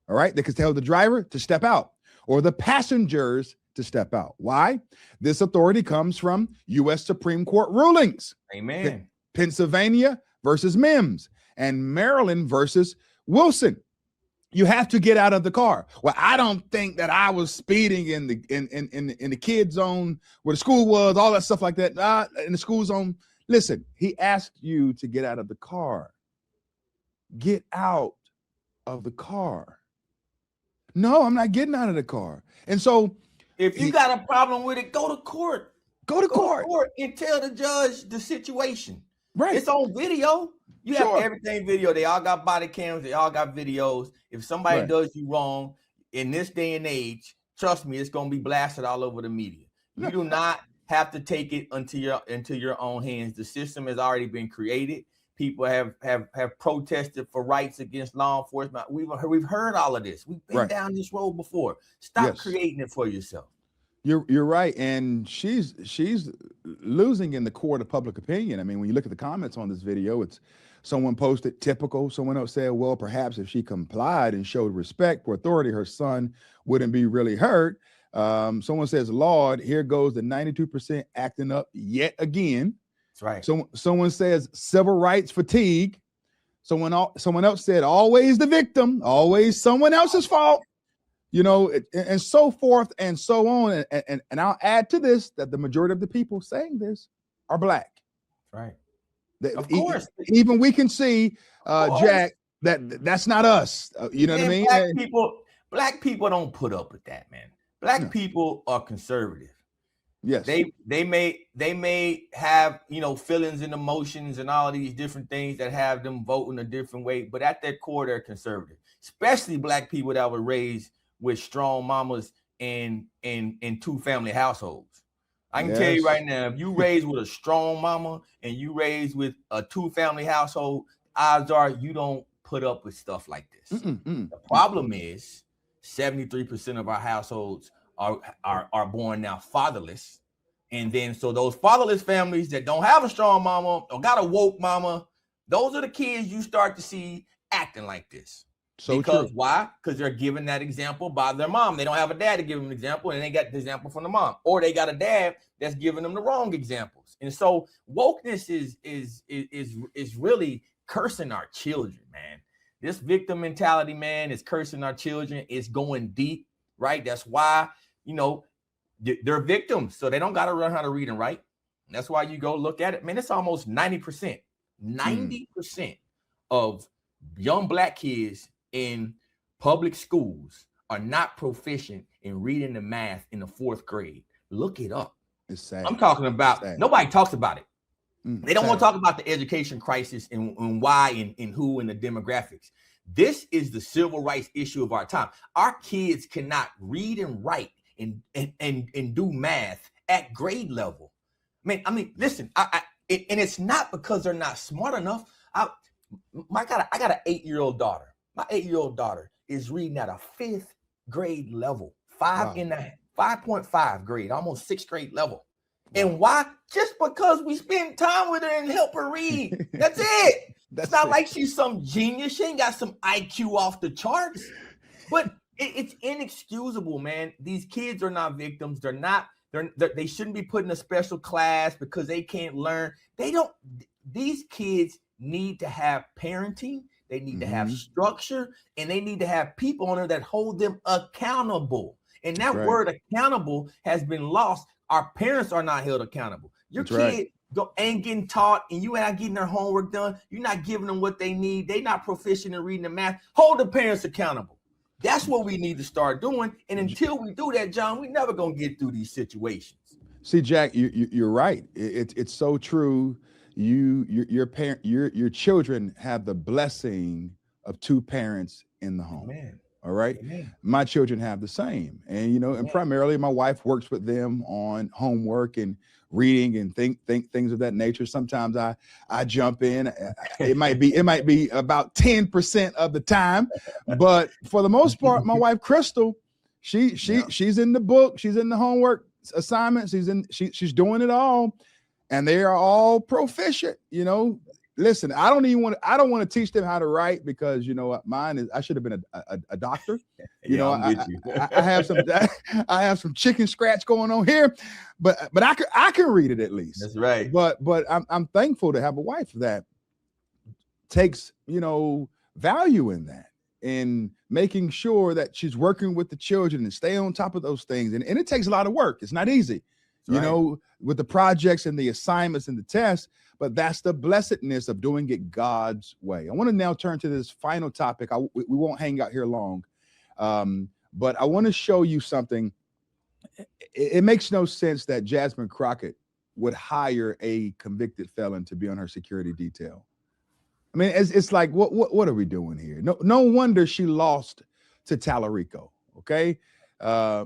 Speaker 1: All right, they can tell the driver to step out or the passengers to step out. Why? This authority comes from U.S. Supreme Court rulings.
Speaker 13: Amen.
Speaker 1: Pennsylvania versus Mims and Maryland versus Wilson. You have to get out of the car. Well, I don't think that I was speeding in the kid zone where the school was, all that stuff like that. In the school zone. Listen, he asked you to get out of the car. Get out of the car. No, I'm not getting out of the car. And so
Speaker 13: if you got a problem with it, go to court.
Speaker 1: Go to court
Speaker 13: and tell the judge the situation.
Speaker 1: Right.
Speaker 13: It's on video. You have everything video. They all got body cams. They all got videos. If somebody does you wrong in this day and age, trust me, it's going to be blasted all over the media. You do not have to take it into your own hands. The system has already been created. People have protested for rights against law enforcement. We've heard all of this. We've been down this road before. Stop creating it for yourself.
Speaker 1: You're right, and she's losing in the court of public opinion. I mean, when you look at the comments on this video, it's someone posted typical. Someone else said, well, perhaps if she complied and showed respect for authority, her son wouldn't be really hurt. Someone says, Lord, here goes the 92% acting up yet again.
Speaker 13: That's right.
Speaker 1: So someone says civil rights fatigue. Someone else said, always the victim, always someone else's fault. You know, and so forth and so on. And I'll add to this that the majority of the people saying this are black.
Speaker 13: Right.
Speaker 1: Of course. Even we can see, Jack, that's not us. You know what I mean?
Speaker 13: Black people don't put up with that, man. Black people are conservative.
Speaker 1: Yes.
Speaker 13: They may have, feelings and emotions and all these different things that have them voting a different way. But at their core, they're conservative, especially black people that were raised with strong mamas and two family households. I can tell you right now, if you raised with a strong mama and you raised with a two family household, odds are you don't put up with stuff like this. The problem is 73% of our households are born now fatherless. And then so those fatherless families that don't have a strong mama or got a woke mama, those are the kids you start to see acting like this.
Speaker 1: So
Speaker 13: because
Speaker 1: true.
Speaker 13: Why? Because they're given that example by their mom. They don't have a dad to give them an example, and they got the example from the mom, or they got a dad that's giving them the wrong examples. And so wokeness is really cursing our children, man. This victim mentality, man, is cursing our children. It's going deep, right? That's why, they're victims, so they don't got to learn how to read and write. And that's why you go look at it, man. It's almost 90%. 90% of young Black kids in public schools are not proficient in reading and math in the 4th grade. Look it up.
Speaker 1: It's sad.
Speaker 13: I'm talking about, nobody talks about it. They don't want to talk about the education crisis and why and who and the demographics. This is the civil rights issue of our time. Our kids cannot read and write and do math at grade level. I mean, listen, and it's not because they're not smart enough. I got an 8-year-old daughter. My 8-year-old daughter is reading at a 5th grade level, 5.5 grade, almost 6th grade level. And why? Just because we spend time with her and help her read. That's it. It's not like she's some genius. She ain't got some IQ off the charts. But it's inexcusable, man. These kids are not victims. They shouldn't be put in a special class because they can't learn. These kids need to have parenting. They need to have structure, and they need to have people on there that hold them accountable. And that word accountable has been lost. Our parents are not held accountable. Your kid ain't getting taught, and you ain't getting their homework done. You're not giving them what they need. They're not proficient in reading and math. Hold the parents accountable. That's what we need to start doing. And until we do that, John, we're never going to get through these situations.
Speaker 1: See, Jack, you're right. It's so true. Your children have the blessing of 2 parents in the home.
Speaker 13: Amen.
Speaker 1: All right.
Speaker 13: Amen.
Speaker 1: My children have the same. And, and primarily my wife works with them on homework and reading and things of that nature. Sometimes I jump in. It might be about 10% of the time, but for the most part, my wife, Crystal, she's in the book. She's in the homework assignments. She's doing it all. And they are all proficient, Listen, I don't want to teach them how to write because mine is. I should have been a doctor. I have some chicken scratch going on here, but I can read it at least.
Speaker 13: That's right.
Speaker 1: But I'm thankful to have a wife that takes value in that, in making sure that she's working with the children and stay on top of those things. And it takes a lot of work. It's not easy, with the projects and the assignments and the tests. But that's the blessedness of doing it God's way. I want to now turn to this final topic. We won't hang out here long, but I want to show you something. It makes no sense that Jasmine Crockett would hire a convicted felon to be on her security detail. I mean, it's like, what are we doing here? No wonder she lost to Tallarico, okay?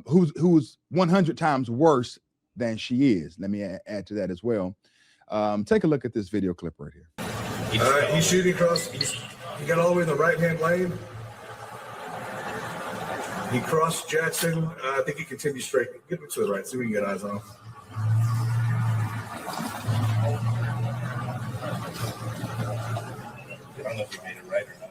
Speaker 1: Who's 100 times worse than she is. Let me add to that as well. Take a look at this video clip right here.
Speaker 15: All right, he's shooting across. He got all the way in the right-hand lane. He crossed Jackson. I think he continues straight. Get him to the right. See if we can get eyes on him. I don't know if he made it right or not.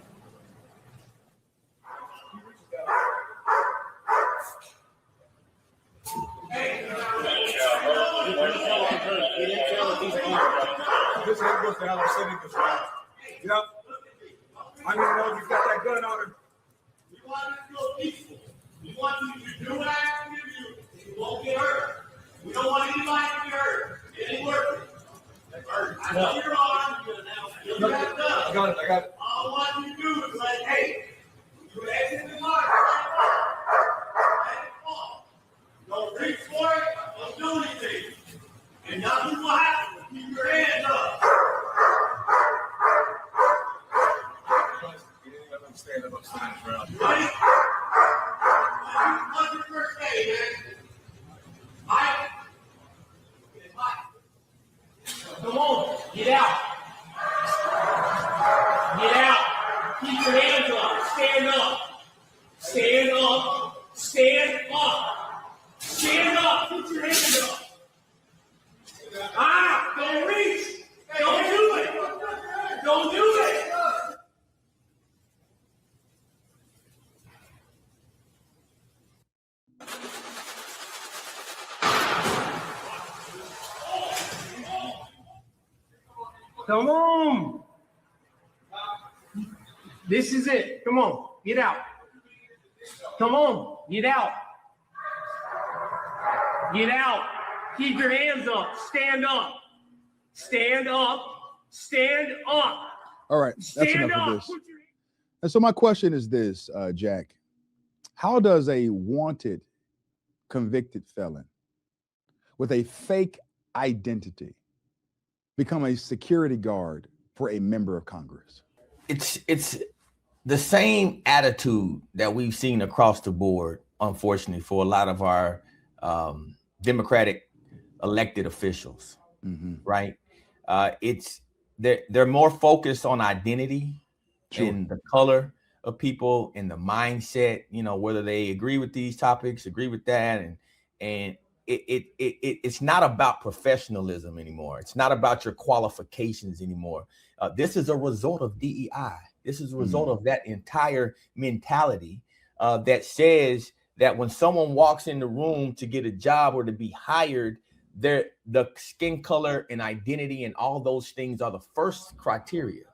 Speaker 15: This head goes down, our setting goes down. Yep. I don't know if you've got that gun on him.
Speaker 2: We want you to go peaceful. We want you to do what I ask you to do. You won't get hurt. We don't want anybody to be hurt. It ain't working. I know you're on. You'll get it done.
Speaker 15: I got it.
Speaker 2: All I want you to do is like, hey, you exit the car. Let it fall. Don't reach for it. Don't do anything. And nothing will happen. Keep your hands up.
Speaker 15: Stand up, stand around.
Speaker 2: Ready? What's your first day, man? Mike? Come on, get out. Get out. Keep your hands up. Stand up. Stand up. Stand up. Stand up. Put your hands up.
Speaker 15: Come on. This is it. Come on. Get out. Come on. Get out. Get out. Keep your hands up. Stand up. Stand up. Stand up.
Speaker 1: All right. That's
Speaker 15: Stand
Speaker 1: enough
Speaker 15: up.
Speaker 1: of this. And so my question is this, Jack. How does a wanted convicted felon with a fake identity become a security guard for a member of Congress?
Speaker 13: It's the same attitude that we've seen across the board, unfortunately, for a lot of our Democratic elected officials, right? They're more focused on identity and the color of people and the mindset, you know, whether they agree with these topics, agree with that, and it's not about professionalism anymore. It's not about your qualifications anymore. This is a result of DEI. This is a result of that entire mentality that says that when someone walks in the room to get a job or to be hired, the skin color and identity and all those things are the first criteria,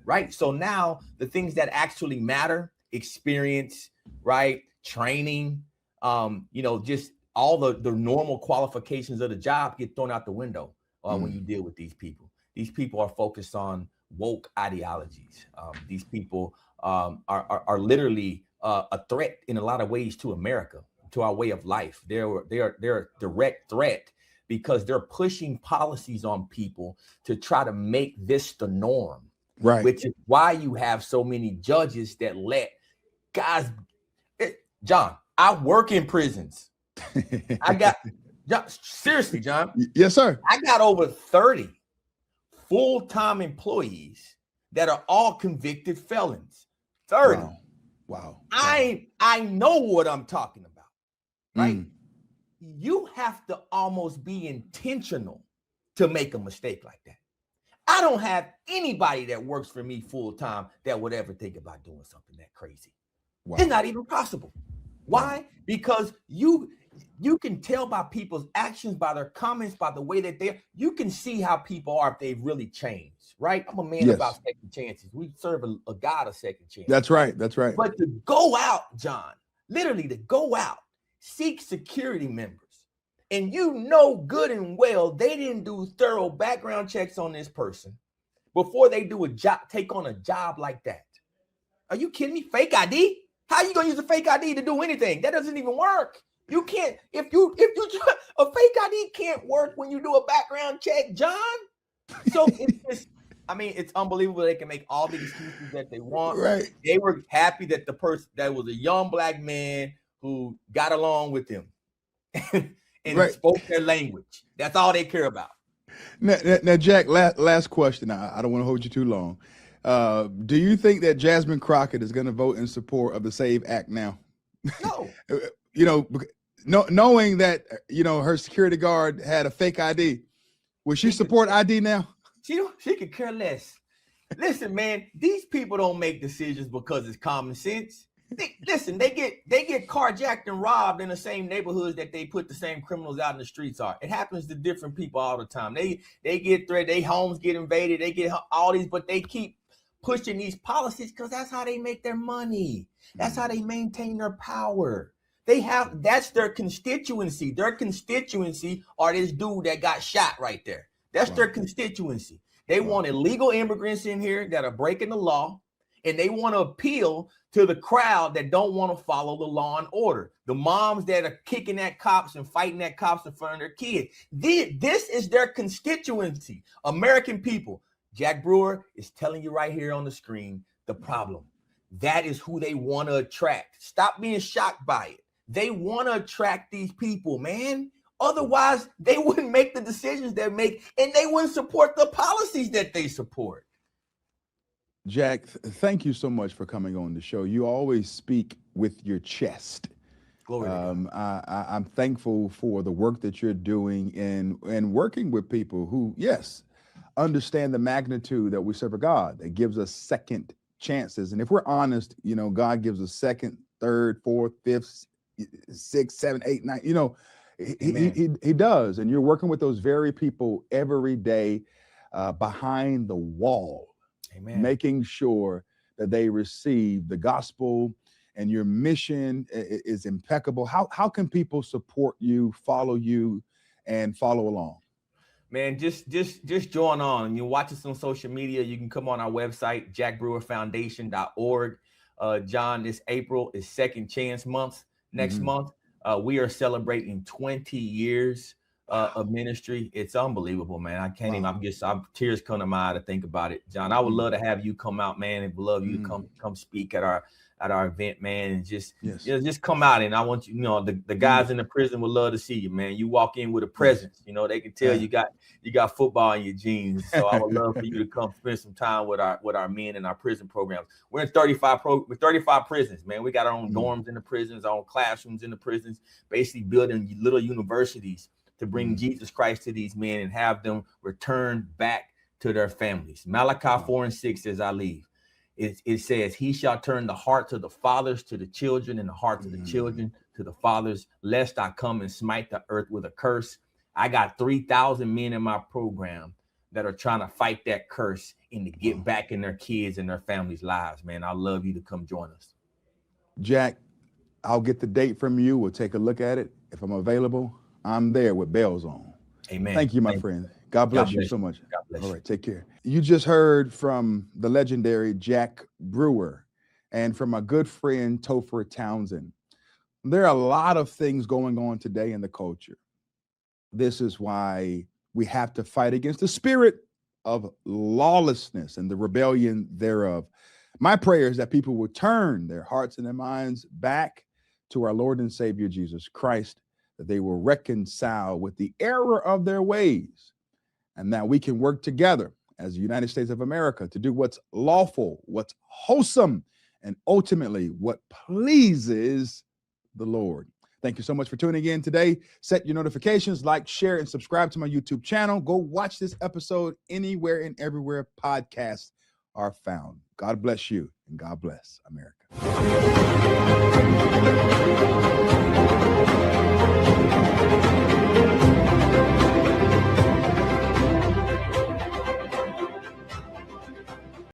Speaker 13: right? So now the things that actually matter, experience, right? Training, you know, just all the normal qualifications of the job get thrown out the window when you deal with these people. These people are focused on woke ideologies. These people are literally a threat in a lot of ways to America, to our way of life. They're a direct threat because they're pushing policies on people to try to make this the norm.
Speaker 1: Right.
Speaker 13: Which is why you have so many judges that let guys. John, I work in prisons. I got, seriously, John.
Speaker 1: Yes, sir.
Speaker 13: I got over 30 full-time employees that are all convicted felons. 30.
Speaker 1: Wow.
Speaker 13: I know what I'm talking about, right? You have to almost be intentional to make a mistake like that. I don't have anybody that works for me full-time that would ever think about doing something that crazy. Wow. It's not even possible. Why? Because you can tell by people's actions, by their comments, by the way that you can see how people are if they've really changed, right? I'm a man about second chances. We serve a God of second chances.
Speaker 1: That's right. That's right.
Speaker 13: But to go out, John, literally to go out, seek security members, and you know good and well they didn't do thorough background checks on this person before they do a job, take on a job like that. Are you kidding me? Fake ID? How are you gonna use a fake ID to do anything? That doesn't even work. You can't, if you a fake ID can't work when you do a background check, John. So it's unbelievable. They can make all the excuses that they want.
Speaker 1: Right.
Speaker 13: They were happy that the person that was a young black man who got along with them and spoke their language. That's all they care about.
Speaker 1: Now Jack, last question. I don't want to hold you too long. Do you think that Jasmine Crockett is going to vote in support of the SAVE Act now?
Speaker 13: No.
Speaker 1: Knowing that, her security guard had a fake ID, will she support ID now?
Speaker 13: She could care less. Listen, man, these people don't make decisions because it's common sense. They get carjacked and robbed in the same neighborhoods that they put the same criminals out in the streets are. It happens to different people all the time. They get threatened, their homes get invaded, they get all these, but they keep pushing these policies because that's how they make their money. That's how they maintain their power. That's their constituency. Their constituency are this dude that got shot right there. That's their constituency. They want illegal immigrants in here that are breaking the law, and they want to appeal to the crowd that don't want to follow the law and order. The moms that are kicking at cops and fighting at cops in front of their kids. This is their constituency. American people. Jack Brewer is telling you right here on the screen the problem. That is who they want to attract. Stop being shocked by it. They want to attract these people, man. Otherwise, they wouldn't make the decisions they make, and they wouldn't support the policies that they support.
Speaker 1: Jack, thank you so much for coming on the show. You always speak with your chest.
Speaker 13: Glory to God.
Speaker 1: I'm thankful for the work that you're doing and working with people who, yes, understand the magnitude that we serve a God that gives us second chances. And if we're honest, God gives us second, third, fourth, fifth, 6, 7, 8, 9, he does. And you're working with those very people every day. behind the wall,
Speaker 13: Amen.
Speaker 1: making sure that they receive the gospel, and your mission is impeccable. How can people support you, follow you, and follow along?
Speaker 13: Man, just join on. You watch us on social media. You can come on our website, jackbrewerfoundation.org. John, this April is Second Chance Month. Next month, we are celebrating 20 years of ministry. It's unbelievable, man. I can't even. I'm tears come to my eye to think about it, John. I would love to have you come out, man, and would love you to come speak at our event, man, and just come out. And I want you, the guys in the prison would love to see you, man. You walk in with a presence, they can tell you got football in your jeans. So I would love for you to come spend some time with our men in our prison programs. We're in 35 prisons, man. We got our own dorms in the prisons, our own classrooms in the prisons, basically building little universities to bring Jesus Christ to these men and have them return back to their families. Malachi 4:6 says, I leave. It says, he shall turn the hearts of the fathers to the children and the hearts of the children to the fathers, lest I come and smite the earth with a curse. I got 3,000 men in my program that are trying to fight that curse and to get back in their kids and their families' lives, man. I'd love you to come join us.
Speaker 1: Jack, I'll get the date from you. We'll take a look at it. If I'm available, I'm there with bells on.
Speaker 13: Amen.
Speaker 1: Thank you, my friend. God bless you so much.
Speaker 13: God bless
Speaker 1: you. All right, take care. You just heard from the legendary Jack Brewer and from my good friend Topher Townsend. There are a lot of things going on today in the culture. This is why we have to fight against the spirit of lawlessness and the rebellion thereof. My prayer is that people will turn their hearts and their minds back to our Lord and Savior Jesus Christ, that they will reconcile with the error of their ways, and that we can work together as the United States of America to do what's lawful, what's wholesome, and ultimately what pleases the Lord. Thank you so much for tuning in today. Set your notifications, like, share, and subscribe to my YouTube channel. Go watch this episode anywhere and everywhere podcasts are found. God bless you, and God bless America.